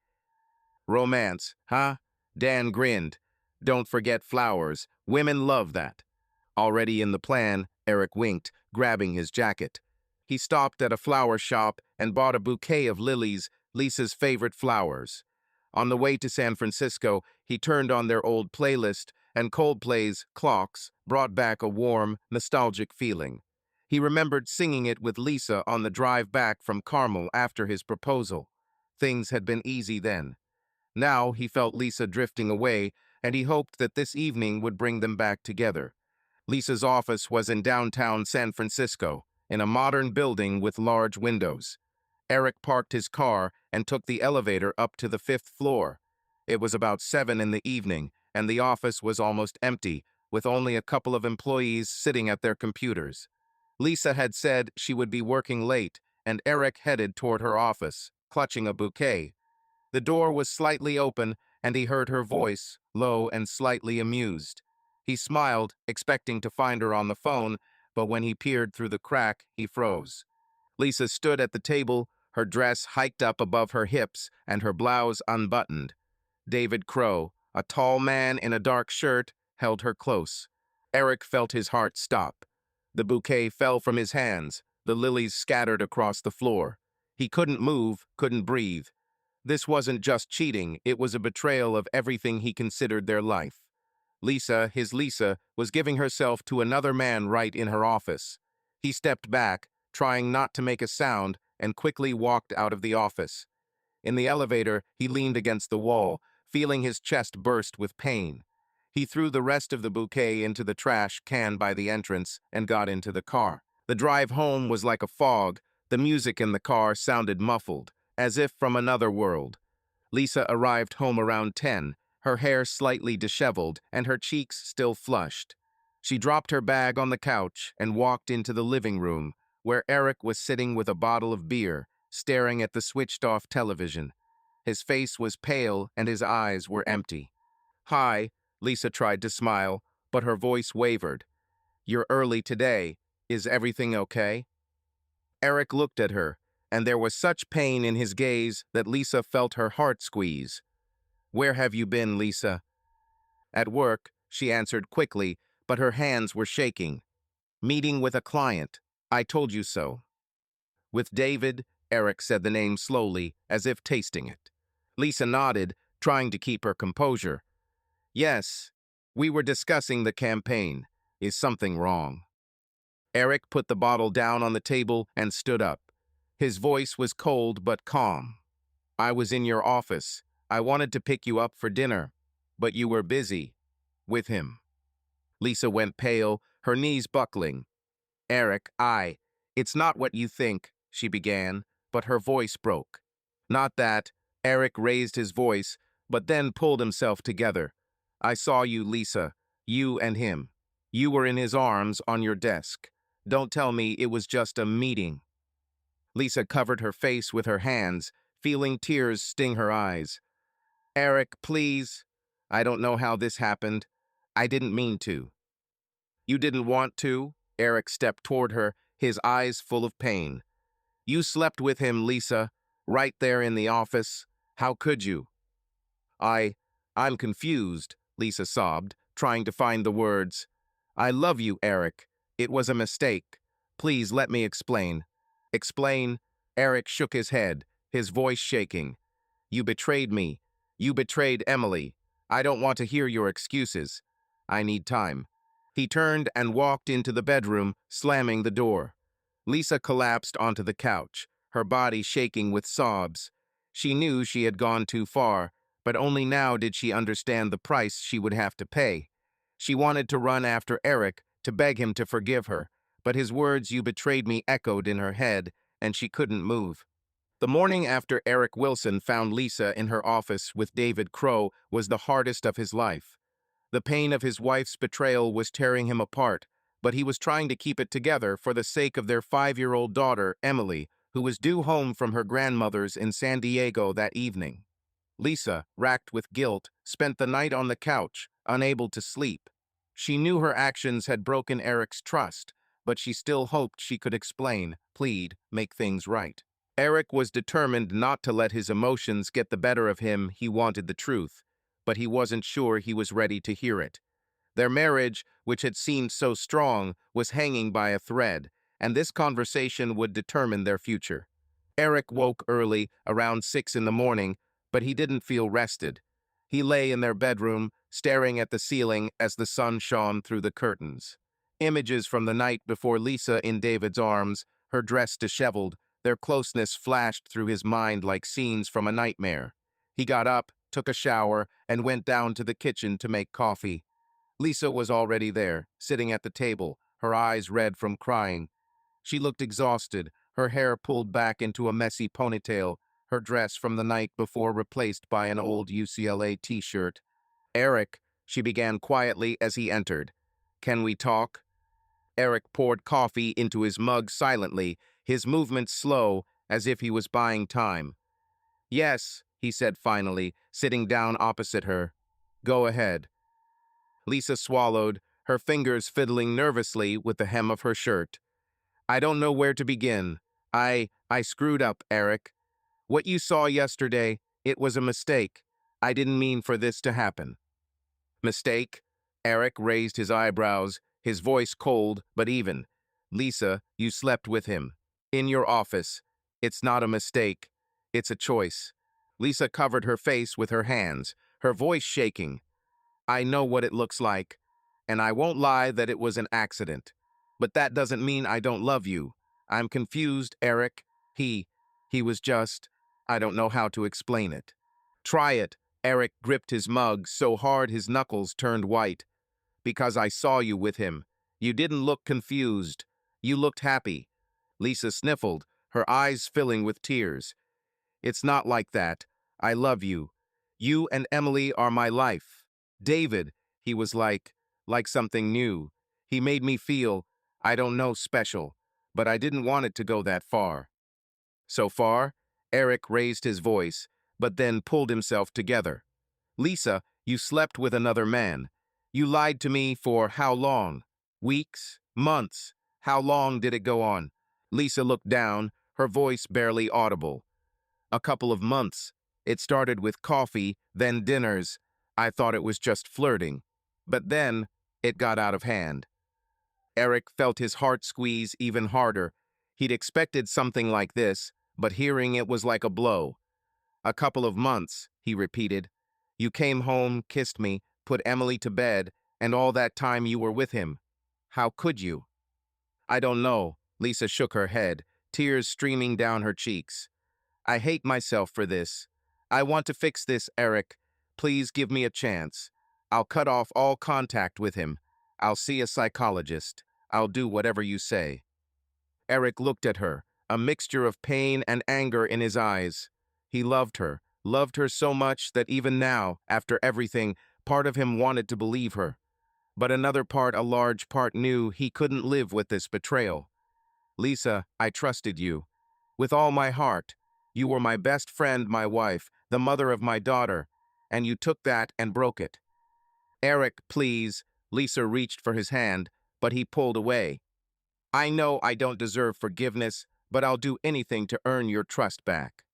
A: Romance, huh? Dan grinned. Don't forget flowers. Women love that. Already in the plan, Eric winked, grabbing his jacket. He stopped at a flower shop and bought a bouquet of lilies, Lisa's favorite flowers. On the way to San Francisco, he turned on their old playlist, and Coldplay's Clocks brought back a warm, nostalgic feeling. He remembered singing it with Lisa on the drive back from Carmel after his proposal. Things had been easy then. Now he felt Lisa drifting away, and he hoped that this evening would bring them back together. Lisa's office was in downtown San Francisco, in a modern building with large windows. Eric parked his car and took the elevator up to the 5th floor. It was about 7 in the evening, and the office was almost empty, with only a couple of employees sitting at their computers. Lisa had said she would be working late, and Eric headed toward her office, clutching a bouquet. The door was slightly open, and he heard her voice, low and slightly amused. He smiled, expecting to find her on the phone, but when he peered through the crack, he froze. Lisa stood at the table, her dress hiked up above her hips and her blouse unbuttoned. David Crow, a tall man in a dark shirt, held her close. Eric felt his heart stop. The bouquet fell from his hands, the lilies scattered across the floor. He couldn't move, couldn't breathe. This wasn't just cheating, it was a betrayal of everything he considered their life. Lisa, his Lisa, was giving herself to another man right in her office. He stepped back, trying not to make a sound, and quickly walked out of the office. In the elevator, he leaned against the wall, feeling his chest burst with pain. He threw the rest of the bouquet into the trash can by the entrance and got into the car. The drive home was like a fog. The music in the car sounded muffled, as if from another world. Lisa arrived home around 10, her hair slightly disheveled and her cheeks still flushed. She dropped her bag on the couch and walked into the living room, where Eric was sitting with a bottle of beer, staring at the switched-off television. His face was pale and his eyes were empty. "Hi," Lisa tried to smile, but her voice wavered. "You're early today. Is everything okay?" Eric looked at her, and there was such pain in his gaze that Lisa felt her heart squeeze. "Where have you been, Lisa?" "At work," she answered quickly, but her hands were shaking. "Meeting with a client. I told you so." "With David," Eric said the name slowly, as if tasting it. Lisa nodded, trying to keep her composure. "Yes, we were discussing the campaign. Is something wrong?" Eric put the bottle down on the table and stood up. His voice was cold but calm. "I was in your office. I wanted to pick you up for dinner, but you were busy. With him." Lisa went pale, her knees buckling. "Eric, it's not what you think," she began, but her voice broke. "Not that." Eric raised his voice, but then pulled himself together. "I saw you, Lisa. You and him. You were in his arms on your desk. Don't tell me it was just a meeting." Lisa covered her face with her hands, feeling tears sting her eyes. "Eric, please. I don't know how this happened. I didn't mean to." "You didn't want to?" Eric stepped toward her, his eyes full of pain. "You slept with him, Lisa, right there in the office. How could you?" I, I'm confused," Lisa sobbed, trying to find the words. "I love you, Eric. It was a mistake. Please let me explain." "Explain?" Eric shook his head, his voice shaking. "You betrayed me. You betrayed Emily. I don't want to hear your excuses. I need time." He turned and walked into the bedroom, slamming the door. Lisa collapsed onto the couch, her body shaking with sobs. She knew she had gone too far, but only now did she understand the price she would have to pay. She wanted to run after Eric, to beg him to forgive her, but his words "you betrayed me" echoed in her head, and she couldn't move. The morning after Eric Wilson found Lisa in her office with David Crow was the hardest of his life. The pain of his wife's betrayal was tearing him apart, but he was trying to keep it together for the sake of their 5-year-old daughter, Emily, who was due home from her grandmother's in San Diego that evening. Lisa, racked with guilt, spent the night on the couch, unable to sleep. She knew her actions had broken Eric's trust, but she still hoped she could explain, plead, make things right. Eric was determined not to let his emotions get the better of him. He wanted the truth, but he wasn't sure he was ready to hear it. Their marriage, which had seemed so strong, was hanging by a thread, and this conversation would determine their future. Eric woke early, around 6 in the morning, but he didn't feel rested. He lay in their bedroom, staring at the ceiling as the sun shone through the curtains. Images from the night before Lisa in David's arms, her dress disheveled, their closeness flashed through his mind like scenes from a nightmare. He got up, took a shower, and went down to the kitchen to make coffee. Lisa was already there, sitting at the table, her eyes red from crying. She looked exhausted, her hair pulled back into a messy ponytail, her dress from the night before replaced by an old UCLA t-shirt. "Eric," she began quietly as he entered. "Can we talk?" Eric poured coffee into his mug silently, his movements slow, as if he was buying time. "Yes," he said finally, sitting down opposite her. "Go ahead." Lisa swallowed, her fingers fiddling nervously with the hem of her shirt. "I don't know where to begin. I screwed up, Eric. What you saw yesterday, it was a mistake. I didn't mean for this to happen." "Mistake?" Eric raised his eyebrows, his voice cold but even. "Lisa, you slept with him. In your office. It's not a mistake. It's a choice." Lisa covered her face with her hands, her voice shaking. "I know what it looks like, and I won't lie that it was an accident. But that doesn't mean I don't love you. I'm confused, Eric. He was just, I don't know how to explain it." "Try it." Eric gripped his mug so hard his knuckles turned white. "Because I saw you with him. You didn't look confused. You looked happy." Lisa sniffled, her eyes filling with tears. "It's not like that. I love you. You and Emily are my life. David," he was like something new. He made me feel, I don't know, special, but I didn't want it to go that far. "So far?" Eric raised his voice, but then pulled himself together. "Lisa, you slept with another man. You lied to me for how long? Weeks? Months? How long did it go on?" Lisa looked down, her voice barely audible. "A couple of months. It started with coffee, then dinners. I thought it was just flirting. But then, it got out of hand." Eric felt his heart squeeze even harder. He'd expected something like this, but hearing it was like a blow. "A couple of months," he repeated. "You came home, kissed me, put Emily to bed, and all that time you were with him. How could you?" "I don't know." Lisa shook her head, tears streaming down her cheeks. "I hate myself for this. I want to fix this, Eric. Please give me a chance. I'll cut off all contact with him. I'll see a psychologist. I'll do whatever you say." Eric looked at her, a mixture of pain and anger in his eyes. He loved her so much that even now, after everything, part of him wanted to believe her. But another part, a large part, knew he couldn't live with this betrayal. "Lisa, I trusted you. With all my heart. You were my best friend, my wife, the mother of my daughter, and you took that and broke it." "Eric, please." Lisa reached for his hand, but he pulled away. "I know I don't deserve forgiveness, but I'll do anything to earn your trust back."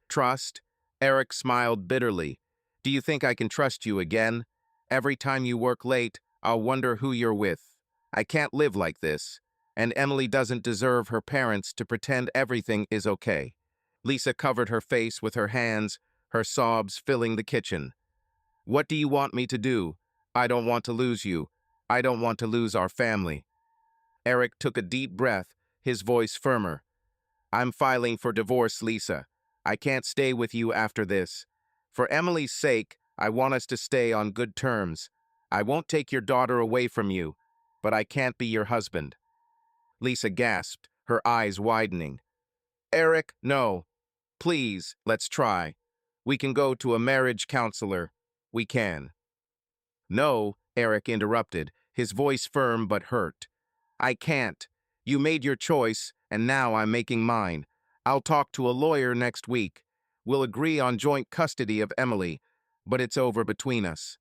A: "Trust?" Eric smiled bitterly. "Do you think I can trust you again? Every time you work late, I'll wonder who you're with. I can't live like this. And Emily doesn't deserve her parents to pretend everything is okay." Lisa covered her face with her hands, her sobs filling the kitchen. "What do you want me to do? I don't want to lose you. I don't want to lose our family." Eric took a deep breath, his voice firmer. "I'm filing for divorce, Lisa. I can't stay with you after this. For Emily's sake, I want us to stay on good terms. I won't take your daughter away from you, but I can't be your husband." Lisa gasped, her eyes widening. "Eric, no. Please, let's try. We can go to a marriage counselor. We can." "No," Eric interrupted, his voice firm but hurt. "I can't. You made your choice, and now I'm making mine. I'll talk to a lawyer next week. We'll agree on joint custody of Emily, but it's over between us."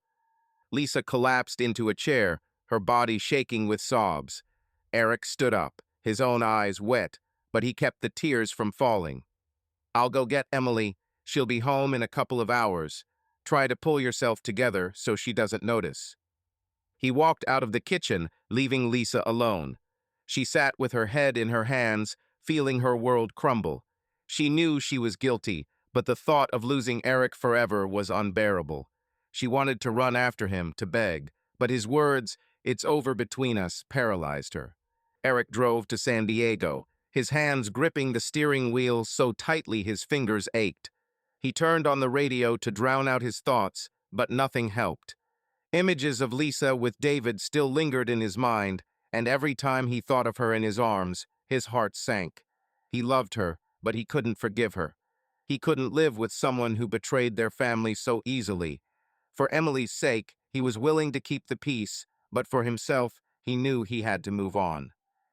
A: Lisa collapsed into a chair, her body shaking with sobs. Eric stood up, his own eyes wet, but he kept the tears from falling. "I'll go get Emily. She'll be home in a couple of hours. Try to pull yourself together so she doesn't notice." He walked out of the kitchen, leaving Lisa alone. She sat with her head in her hands, feeling her world crumble. She knew she was guilty, but the thought of losing Eric forever was unbearable. She wanted to run after him, to beg, but his words, "It's over between us," paralyzed her. Eric drove to San Diego, his hands gripping the steering wheel so tightly his fingers ached. He turned on the radio to drown out his thoughts, but nothing helped. Images of Lisa with David still lingered in his mind, and every time he thought of her in his arms, his heart sank. He loved her, but he couldn't forgive her. He couldn't live with someone who betrayed their family so easily. For Emily's sake, he was willing to keep the peace, but for himself, he knew he had to move on.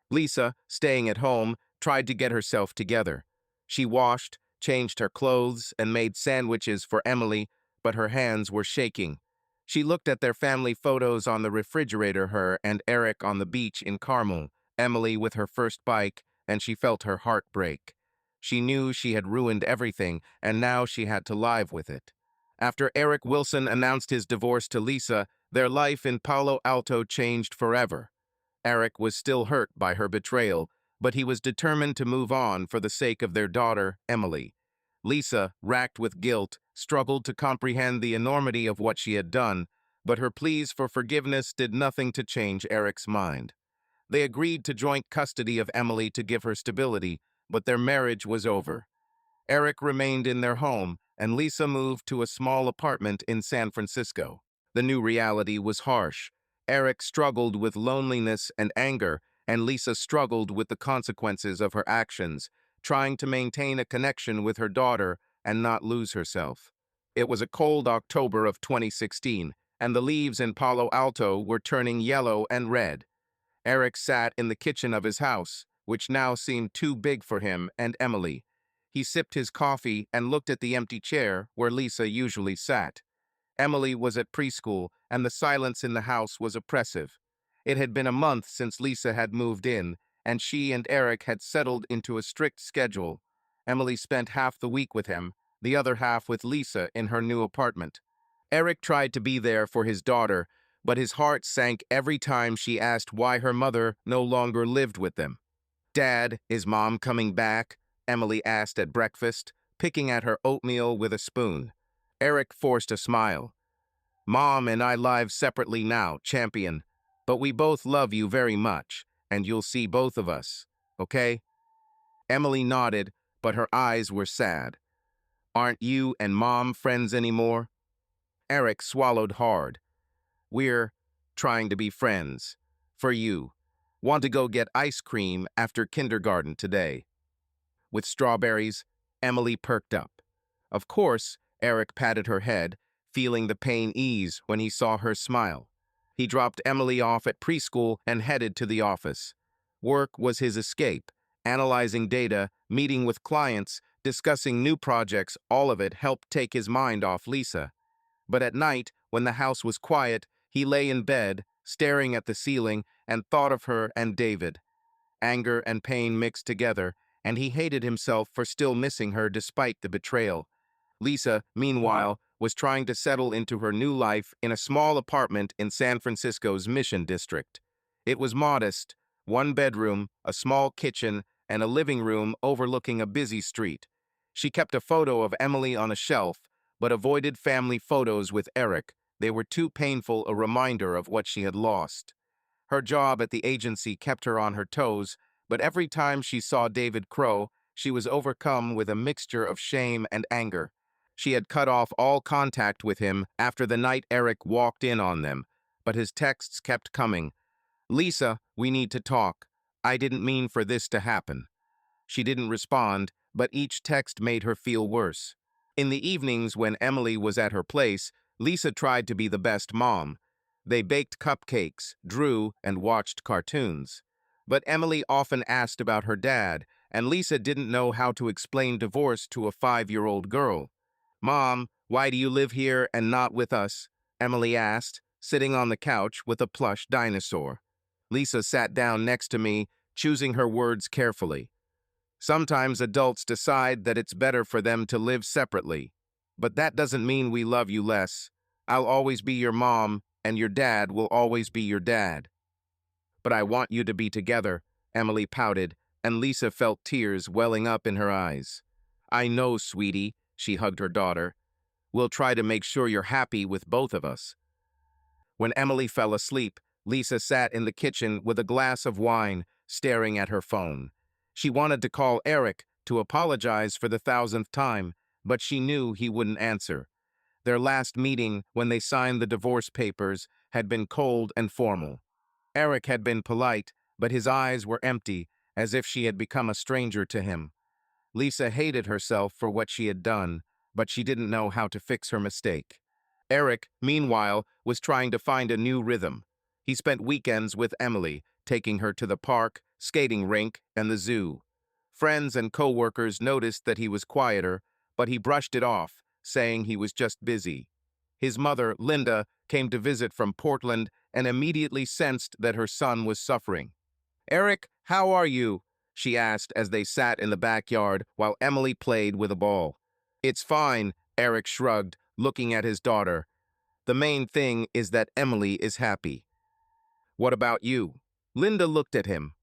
A: Lisa, staying at home, tried to get herself together. She washed, changed her clothes, and made sandwiches for Emily, but her hands were shaking. She looked at their family photos on the refrigerator, her and Eric on the beach in Carmel, Emily with her first bike, and she felt her heart break. She knew she had ruined everything, and now she had to live with it. After Eric Wilson announced his divorce to Lisa, their life in Palo Alto changed forever. Eric was still hurt by her betrayal, but he was determined to move on for the sake of their daughter, Emily. Lisa, racked with guilt, struggled to comprehend the enormity of what she had done, but her pleas for forgiveness did nothing to change Eric's mind. They agreed to joint custody of Emily to give her stability, but their marriage was over. Eric remained in their home, and Lisa moved to a small apartment in San Francisco. The new reality was harsh. Eric struggled with loneliness and anger, and Lisa struggled with the consequences of her actions, trying to maintain a connection with her daughter and not lose herself. It was a cold October of 2016, and the leaves in Palo Alto were turning yellow and red. Eric sat in the kitchen of his house, which now seemed too big for him and Emily. He sipped his coffee and looked at the empty chair where Lisa usually sat. Emily was at preschool, and the silence in the house was oppressive. It had been a month since Lisa had moved in, and she and Eric had settled into a strict schedule. Emily spent half the week with him, the other half with Lisa in her new apartment. Eric tried to be there for his daughter, but his heart sank every time she asked why her mother no longer lived with them. "Dad, is Mom coming back?" Emily asked at breakfast, picking at her oatmeal with a spoon. Eric forced a smile. "Mom and I live separately now, champion, but we both love you very much, and you'll see both of us, okay?" Emily nodded, but her eyes were sad. "Aren't you and Mom friends anymore?" Eric swallowed hard. "We're trying to be friends. For you. Want to go get ice cream after kindergarten today?" With strawberries, Emily perked up. Of course, Eric patted her head, feeling the pain ease when he saw her smile. He dropped Emily off at preschool and headed to the office. Work was his escape. Analyzing data, meeting with clients, discussing new projects, all of it helped take his mind off Lisa. But at night, when the house was quiet, he lay in bed, staring at the ceiling, and thought of her and David. Anger and pain mixed together, and he hated himself for still missing her despite the betrayal. Lisa, meanwhile, was trying to settle into her new life in a small apartment in San Francisco's Mission District. It was modest, one bedroom, a small kitchen, and a living room overlooking a busy street. She kept a photo of Emily on a shelf, but avoided family photos with Eric. They were too painful a reminder of what she had lost. Her job at the agency kept her on her toes, but every time she saw David Crow, she was overcome with a mixture of shame and anger. She had cut off all contact with him after the night Eric walked in on them, but his texts kept coming. "Lisa, we need to talk. I didn't mean for this to happen." She didn't respond, but each text made her feel worse. In the evenings when Emily was at her place, Lisa tried to be the best mom. They baked cupcakes, drew, and watched cartoons. But Emily often asked about her dad, and Lisa didn't know how to explain divorce to a 5-year-old girl. "Mom, why do you live here and not with us?" Emily asked, sitting on the couch with a plush dinosaur. Lisa sat down next to me, choosing her words carefully. Sometimes adults decide that it's better for them to live separately. But that doesn't mean we love you less. I'll always be your mom, and your dad will always be your dad. But I want you to be together, Emily pouted, and Lisa felt tears welling up in her eyes. I know, sweetie, she hugged her daughter. We'll try to make sure you're happy with both of us. When Emily fell asleep, Lisa sat in the kitchen with a glass of wine, staring at her phone. She wanted to call Eric to apologize for the 1,000th time, but she knew he wouldn't answer. Their last meeting, when they signed the divorce papers, had been cold and formal. Eric had been polite, but his eyes were empty, as if she had become a stranger to him. Lisa hated herself for what she had done, but she didn't know how to fix her mistake. Eric, meanwhile, was trying to find a new rhythm. He spent weekends with Emily, taking her to the park, skating rink, and the zoo. Friends and co-workers noticed that he was quieter, but he brushed it off, saying he was just busy. His mother, Linda, came to visit from Portland and immediately sensed that her son was suffering. "Eric, how are you?" she asked as they sat in the backyard while Emily played with a ball. "It's fine," Eric shrugged, looking at his daughter. "The main thing is that Emily is happy." "What about you?" Linda looked at him.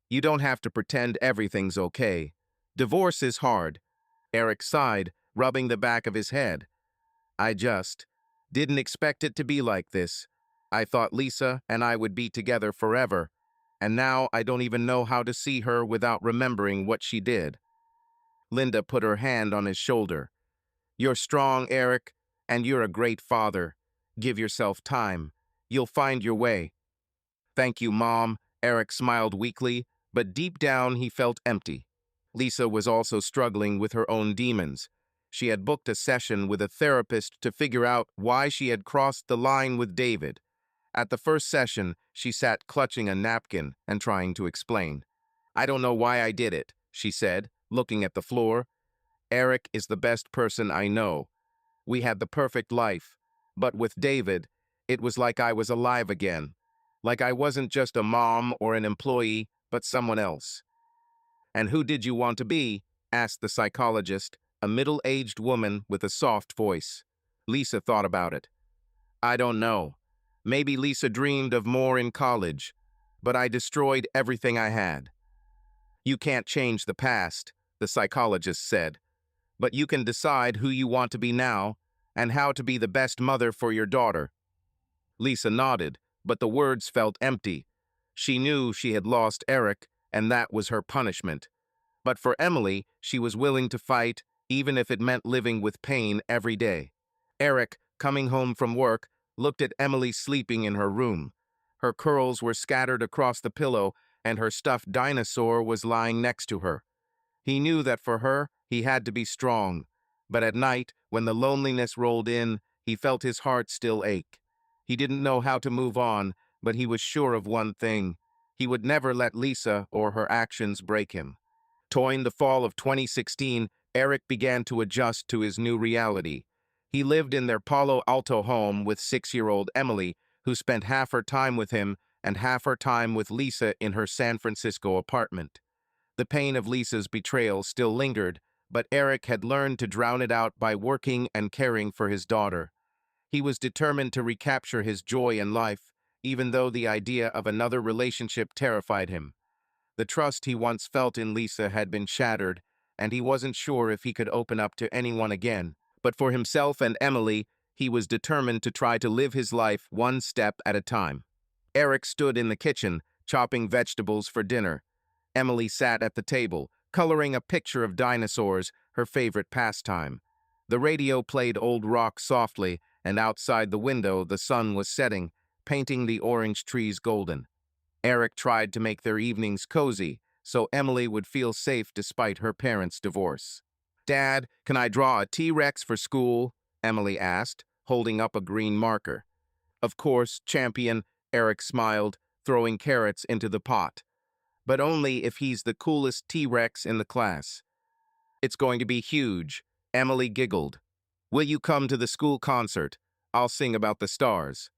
A: "You don't have to pretend everything's okay. Divorce is hard." Eric sighed, rubbing the back of his head. "I just didn't expect it to be like this. I thought Lisa and I would be together forever, and now I don't even know how to see her without remembering what she did." Linda put her hand on his shoulder. "You're strong, Eric, and you're a great father. Give yourself time. You'll find your way." "Thank you, Mom." Eric smiled weakly, but deep down he felt empty. Lisa was also struggling with her own demons. She had booked a session with a therapist to figure out why she had crossed the line with David. At the first session, she sat clutching a napkin and trying to explain. "I don't know why I did it," she said, looking at the floor. "Eric is the best person I know. We had the perfect life. But with David, it was like I was alive again. Like I wasn't just a mom or an employee, but someone else." "And who did you want to be?" asked the psychologist, a middle-aged woman with a soft voice. Lisa thought about it. "I don't know. Maybe Lisa dreamed of more in college, but I destroyed everything I had." "You can't change the past," the psychologist said, "but you can decide who you want to be now and how to be the best mother for your daughter." Lisa nodded, but the words felt empty. She knew she had lost Eric, and that was her punishment. But for Emily, she was willing to fight, even if it meant living with pain every day. Eric, coming home from work, looked at Emily sleeping in her room. Her curls were scattered across the pillow, and her stuffed dinosaur was lying next to her. He knew that for her, he had to be strong. But at night, when the loneliness rolled in, he felt his heart still ache. He didn't know how to move on, but he was sure of one thing. He would never let Lisa or her actions break him. Toward the fall of 2016, Eric began to adjust to his new reality. He lived in their Palo Alto home with 6-year-old Emily, who spent half her time with him and half her time with Lisa in her San Francisco apartment. The pain of Lisa's betrayal still lingered, but Eric had learned to drown it out by working and caring for his daughter. He was determined to recapture his joy in life, even though the idea of another relationship terrified him. The trust he once felt in Lisa had been shattered, and he wasn't sure if he could open up to anyone again. But for himself and Emily, he was determined to try to live his life one step at a time. Eric stood in the kitchen, chopping vegetables for dinner. Emily sat at the table, coloring a picture of dinosaurs, her favorite pastime. The radio played old rock softly, and outside the window the sun was setting, painting the orange trees golden. Eric tried to make their evenings cozy, so Emily would feel safe despite her parents' divorce. "Dad, can I draw a T-Rex for school?" Emily asked, holding up a green marker. "Of course, champion," Eric smiled, throwing carrots into the pot. "But only if he's the coolest T-Rex in the class." "It's going to be huge," Emily giggled. "Will you come to the school concert? I'll sing about the stars."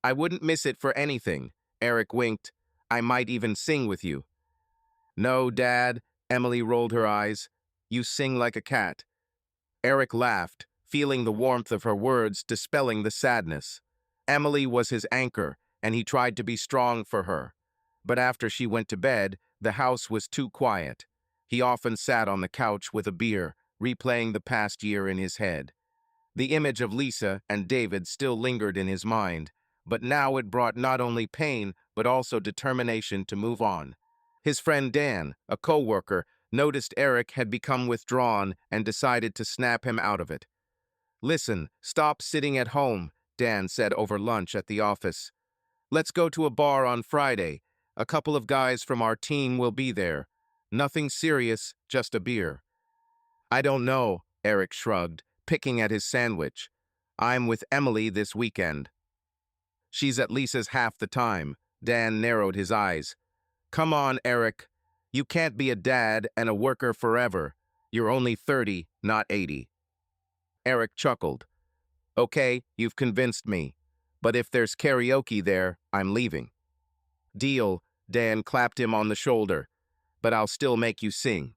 A: "I wouldn't miss it for anything," Eric winked. I might even sing with you." "No, Dad," Emily rolled her eyes. "You sing like a cat." Eric laughed, feeling the warmth of her words dispelling the sadness. Emily was his anchor, and he tried to be strong for her. But after she went to bed, the house was too quiet. He often sat on the couch with a beer, replaying the past year in his head. The image of Lisa and David still lingered in his mind, but now it brought not only pain, but also determination to move on. His friend Dan, a co-worker, noticed Eric had become withdrawn and decided to snap him out of it. "Listen, stop sitting at home," Dan said over lunch at the office. "Let's go to a bar on Friday. A couple of guys from our team will be there. Nothing serious, just a beer." "I don't know," Eric shrugged, picking at his sandwich. "I'm with Emily this weekend." "She's at Lisa's half the time." Dan narrowed his eyes. "Come on, Eric. You can't be a dad and a worker forever. You're only 30, not 80. Eric chuckled. "Okay, you've convinced me. But if there's karaoke there, I'm leaving." "Deal," Dan clapped him on the shoulder. "But I'll still make you sing."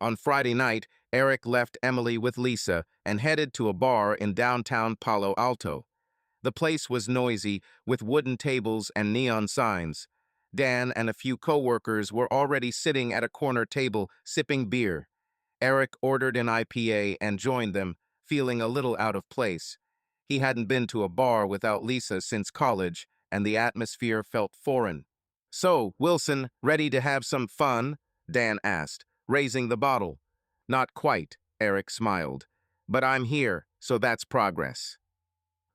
A: On Friday night, Eric left Emily with Lisa and headed to a bar in downtown Palo Alto. The place was noisy, with wooden tables and neon signs. Dan and a few co-workers were already sitting at a corner table, sipping beer. Eric ordered an IPA and joined them, feeling a little out of place. He hadn't been to a bar without Lisa since college, and the atmosphere felt foreign. "So, Wilson, ready to have some fun?" Dan asked, raising the bottle. "Not quite," Eric smiled. "But I'm here, so that's progress."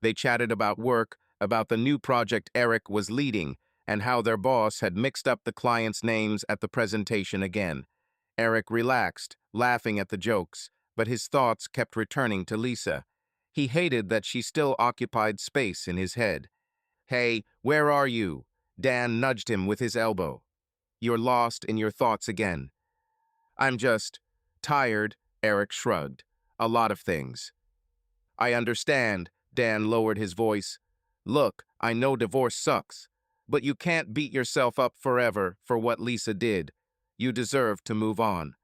A: They chatted about work, about the new project Eric was leading, and how their boss had mixed up the clients' names at the presentation again. Eric relaxed, laughing at the jokes, but his thoughts kept returning to Lisa. He hated that she still occupied space in his head. "Hey, where are you?" Dan nudged him with his elbow. "You're lost in your thoughts again." "I'm just tired," Eric shrugged. "A lot of things." "I understand," Dan lowered his voice. "Look, I know divorce sucks, but you can't beat yourself up forever for what Lisa did. You deserve to move on."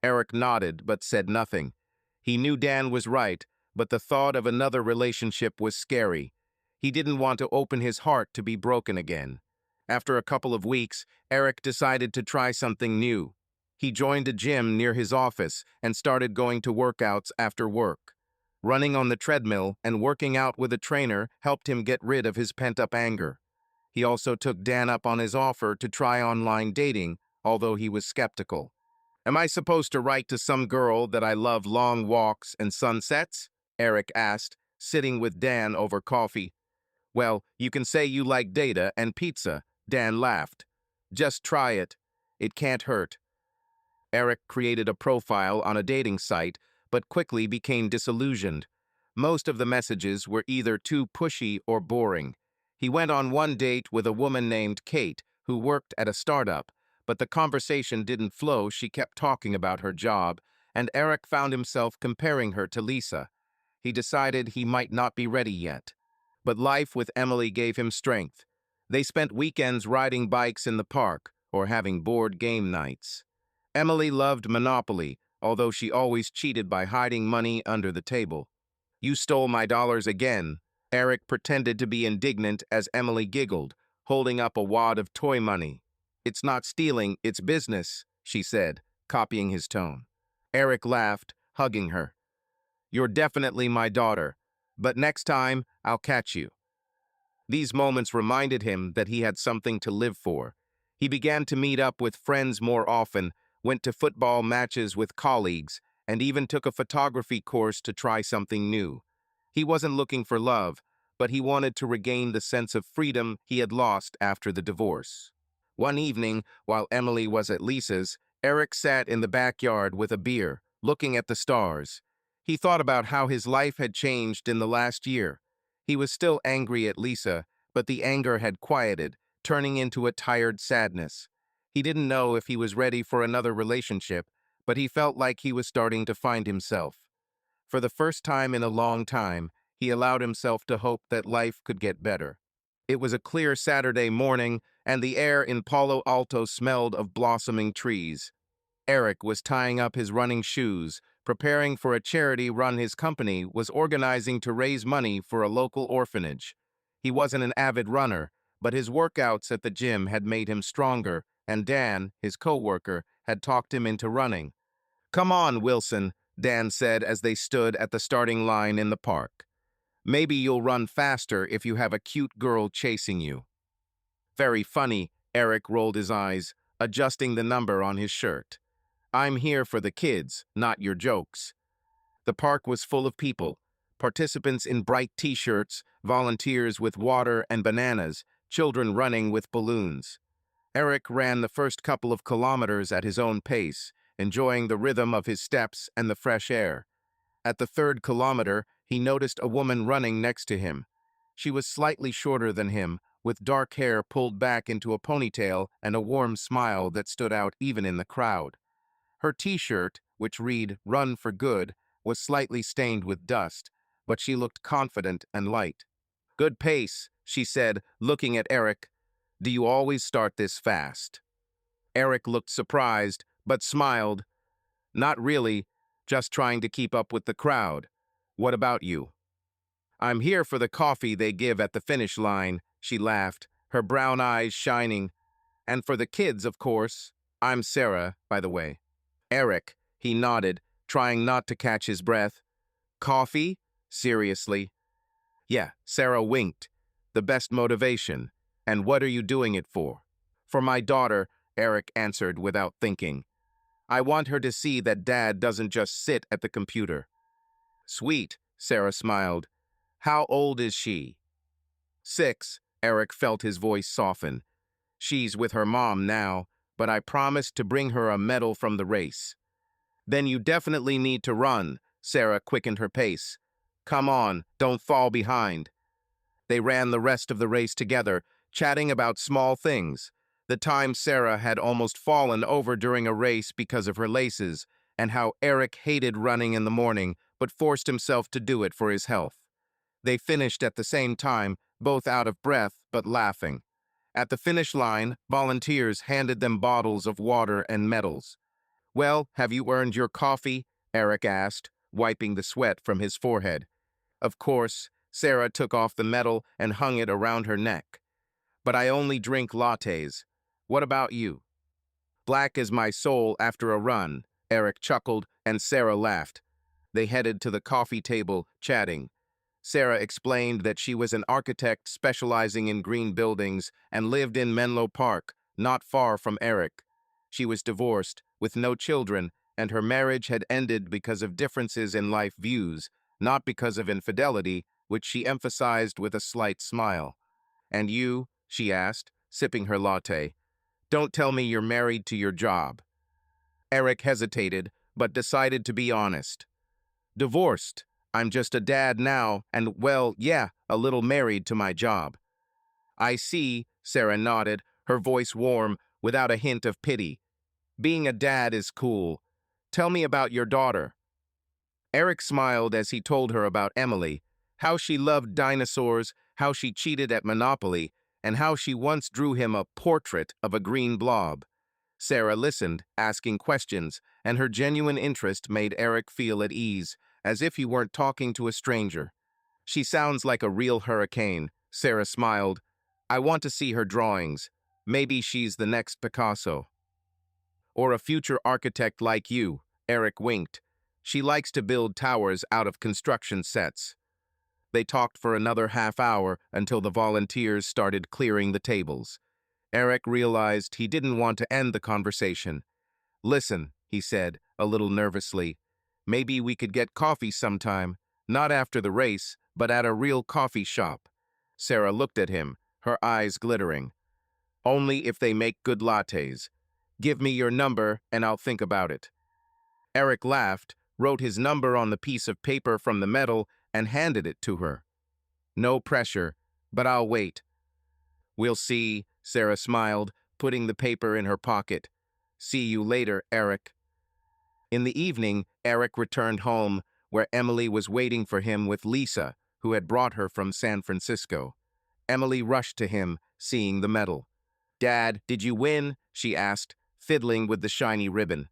A: Eric nodded but said nothing. He knew Dan was right, but the thought of another relationship was scary. He didn't want to open his heart to be broken again. After a couple of weeks, Eric decided to try something new. He joined a gym near his office and started going to workouts after work. Running on the treadmill and working out with a trainer helped him get rid of his pent-up anger. He also took Dan up on his offer to try online dating, although he was skeptical. "Am I supposed to write to some girl that I love long walks and sunsets?" Eric asked, sitting with Dan over coffee. "Well, you can say you like data and pizza," Dan laughed. "Just try it. It can't hurt." Eric created a profile on a dating site, but quickly became disillusioned. Most of the messages were either too pushy or boring. He went on one date with a woman named Kate, who worked at a startup, but the conversation didn't flow. She kept talking about her job, and Eric found himself comparing her to Lisa. He decided he might not be ready yet. But life with Emily gave him strength. They spent weekends riding bikes in the park or having board game nights. Emily loved Monopoly, although she always cheated by hiding money under the table. "You stole my dollars again." Eric pretended to be indignant as Emily giggled, holding up a wad of toy money. "It's not stealing, it's business," she said, copying his tone. Eric laughed, hugging her. "You're definitely my daughter, but next time I'll catch you." These moments reminded him that he had something to live for. He began to meet up with friends more often, went to football matches with colleagues, and even took a photography course to try something new. He wasn't looking for love, but he wanted to regain the sense of freedom he had lost after the divorce. One evening, while Emily was at Lisa's, Eric sat in the backyard with a beer, looking at the stars. He thought about how his life had changed in the last year. He was still angry at Lisa, but the anger had quieted, turning into a tired sadness. He didn't know if he was ready for another relationship, but he felt like he was starting to find himself. For the first time in a long time, he allowed himself to hope that life could get better. It was a clear Saturday morning, and the air in Palo Alto smelled of blossoming trees. Eric was tying up his running shoes, preparing for a charity run his company was organizing to raise money for a local orphanage. He wasn't an avid runner, but his workouts at the gym had made him stronger, and Dan, his coworker, had talked him into running. "Come on, Wilson," Dan said as they stood at the starting line in the park. "Maybe you'll run faster if you have a cute girl chasing you." Very funny, Eric rolled his eyes, adjusting the number on his shirt. "I'm here for the kids, not your jokes." The park was full of people, participants in bright t-shirts, volunteers with water and bananas, children running with balloons. Eric ran the first couple of kilometers at his own pace, enjoying the rhythm of his steps and the fresh air. At the third kilometer, he noticed a woman running next to him. She was slightly shorter than him, with dark hair pulled back into a ponytail and a warm smile that stood out even in the crowd. Her t-shirt, which read "Run for Good," was slightly stained with dust, but she looked confident and light. "Good pace," she said, looking at Eric. "Do you always start this fast?" Eric looked surprised, but smiled. "Not really, just trying to keep up with the crowd. What about you?" "I'm here for the coffee they give at the finish line," she laughed, her brown eyes shining. "And for the kids, of course. I'm Sarah, by the way." "Eric," he nodded, trying not to catch his breath. "Coffee? Seriously?" "Yeah," Sarah winked. "The best motivation. And what are you doing it for?" "For my daughter," Eric answered without thinking. "I want her to see that Dad doesn't just sit at the computer." "Sweet," Sarah smiled. "How old is she?" "6," Eric felt his voice soften. "She's with her mom now, but I promised to bring her a medal from the race." "Then you definitely need to run," Sarah quickened her pace. "Come on, don't fall behind." They ran the rest of the race together, chatting about small things. The time Sarah had almost fallen over during a race because of her laces, and how Eric hated running in the morning, but forced himself to do it for his health. They finished at the same time, both out of breath but laughing. At the finish line, volunteers handed them bottles of water and medals. "Well, have you earned your coffee?" Eric asked, wiping the sweat from his forehead. Of course, Sarah took off the medal and hung it around her neck. "But I only drink lattes. What about you?" "Black is my soul after a run," Eric chuckled, and Sarah laughed. They headed to the coffee table, chatting. Sarah explained that she was an architect specializing in green buildings and lived in Menlo Park, not far from Eric. She was divorced, with no children, and her marriage had ended because of differences in life views, not because of infidelity, which she emphasized with a slight smile. "And you?" she asked, sipping her latte. "Don't tell me you're married to your job." Eric hesitated, but decided to be honest. "Divorced. I'm just a dad now, and, well, yeah, a little married to my job." "I see," Sarah nodded, her voice warm, without a hint of pity. "Being a dad is cool. Tell me about your daughter." Eric smiled as he told her about Emily, how she loved dinosaurs, how she cheated at Monopoly, and how she once drew him a portrait of a green blob. Sarah listened, asking questions, and her genuine interest made Eric feel at ease, as if he weren't talking to a stranger. "She sounds like a real hurricane," Sarah smiled. "I want to see her drawings. Maybe she's the next Picasso." "Or a future architect like you," Eric winked. "She likes to build towers out of construction sets." They talked for another half hour until the volunteers started clearing the tables. Eric realized he didn't want to end the conversation. "Listen," he said, a little nervously. "Maybe we could get coffee sometime, not after the race, but at a real coffee shop." Sarah looked at him, her eyes glittering. "Only if they make good lattes. Give me your number and I'll think about it." Eric laughed, wrote his number on the piece of paper from the medal, and handed it to her. "No pressure, but I'll wait." "We'll see," Sarah smiled, putting the paper in her pocket. "See you later, Eric." In the evening, Eric returned home, where Emily was waiting for him with Lisa, who had brought her from San Francisco. Emily rushed to him, seeing the medal. "Dad, did you win?" she asked, fiddling with the shiny ribbon.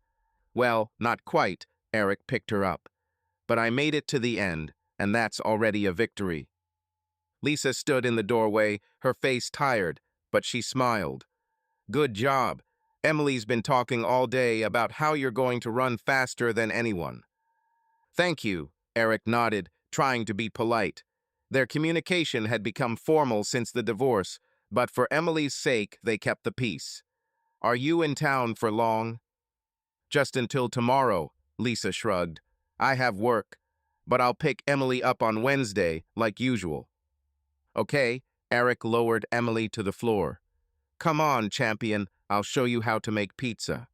A: "Well, not quite," Eric picked her up. "But I made it to the end, and that's already a victory." Lisa stood in the doorway, her face tired, but she smiled. "Good job. Emily's been talking all day about how you're going to run faster than anyone." "Thank you," Eric nodded, trying to be polite. Their communication had become formal since the divorce, but for Emily's sake, they kept the peace. "Are you in town for long?" "Just until tomorrow," Lisa shrugged. "I have work, but I'll pick Emily up on Wednesday, like usual." "Okay," Eric lowered Emily to the floor. "Come on, champion, I'll show you how to make pizza."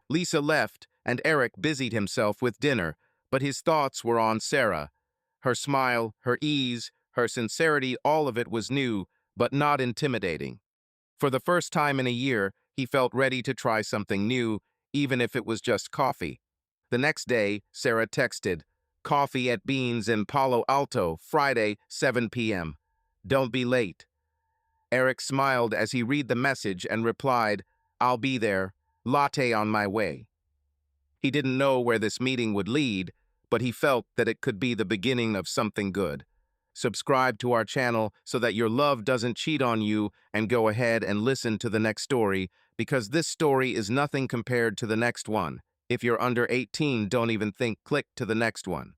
A: Lisa left, and Eric busied himself with dinner, but his thoughts were on Sarah. Her smile, her ease, her sincerity, all of it was new, but not intimidating. For the first time in a year, he felt ready to try something new, even if it was just coffee. The next day, Sarah texted, "Coffee at Beans in Palo Alto, Friday, 7 p.m. Don't be late." Eric smiled as he read the message and replied, "I'll be there. Latte on my way." He didn't know where this meeting would lead, but he felt that it could be the beginning of something good. Subscribe to our channel so that your love doesn't cheat on you, and go ahead and listen to the next story, because this story is nothing compared to the next one. If you're under 18, don't even think, click to the next one.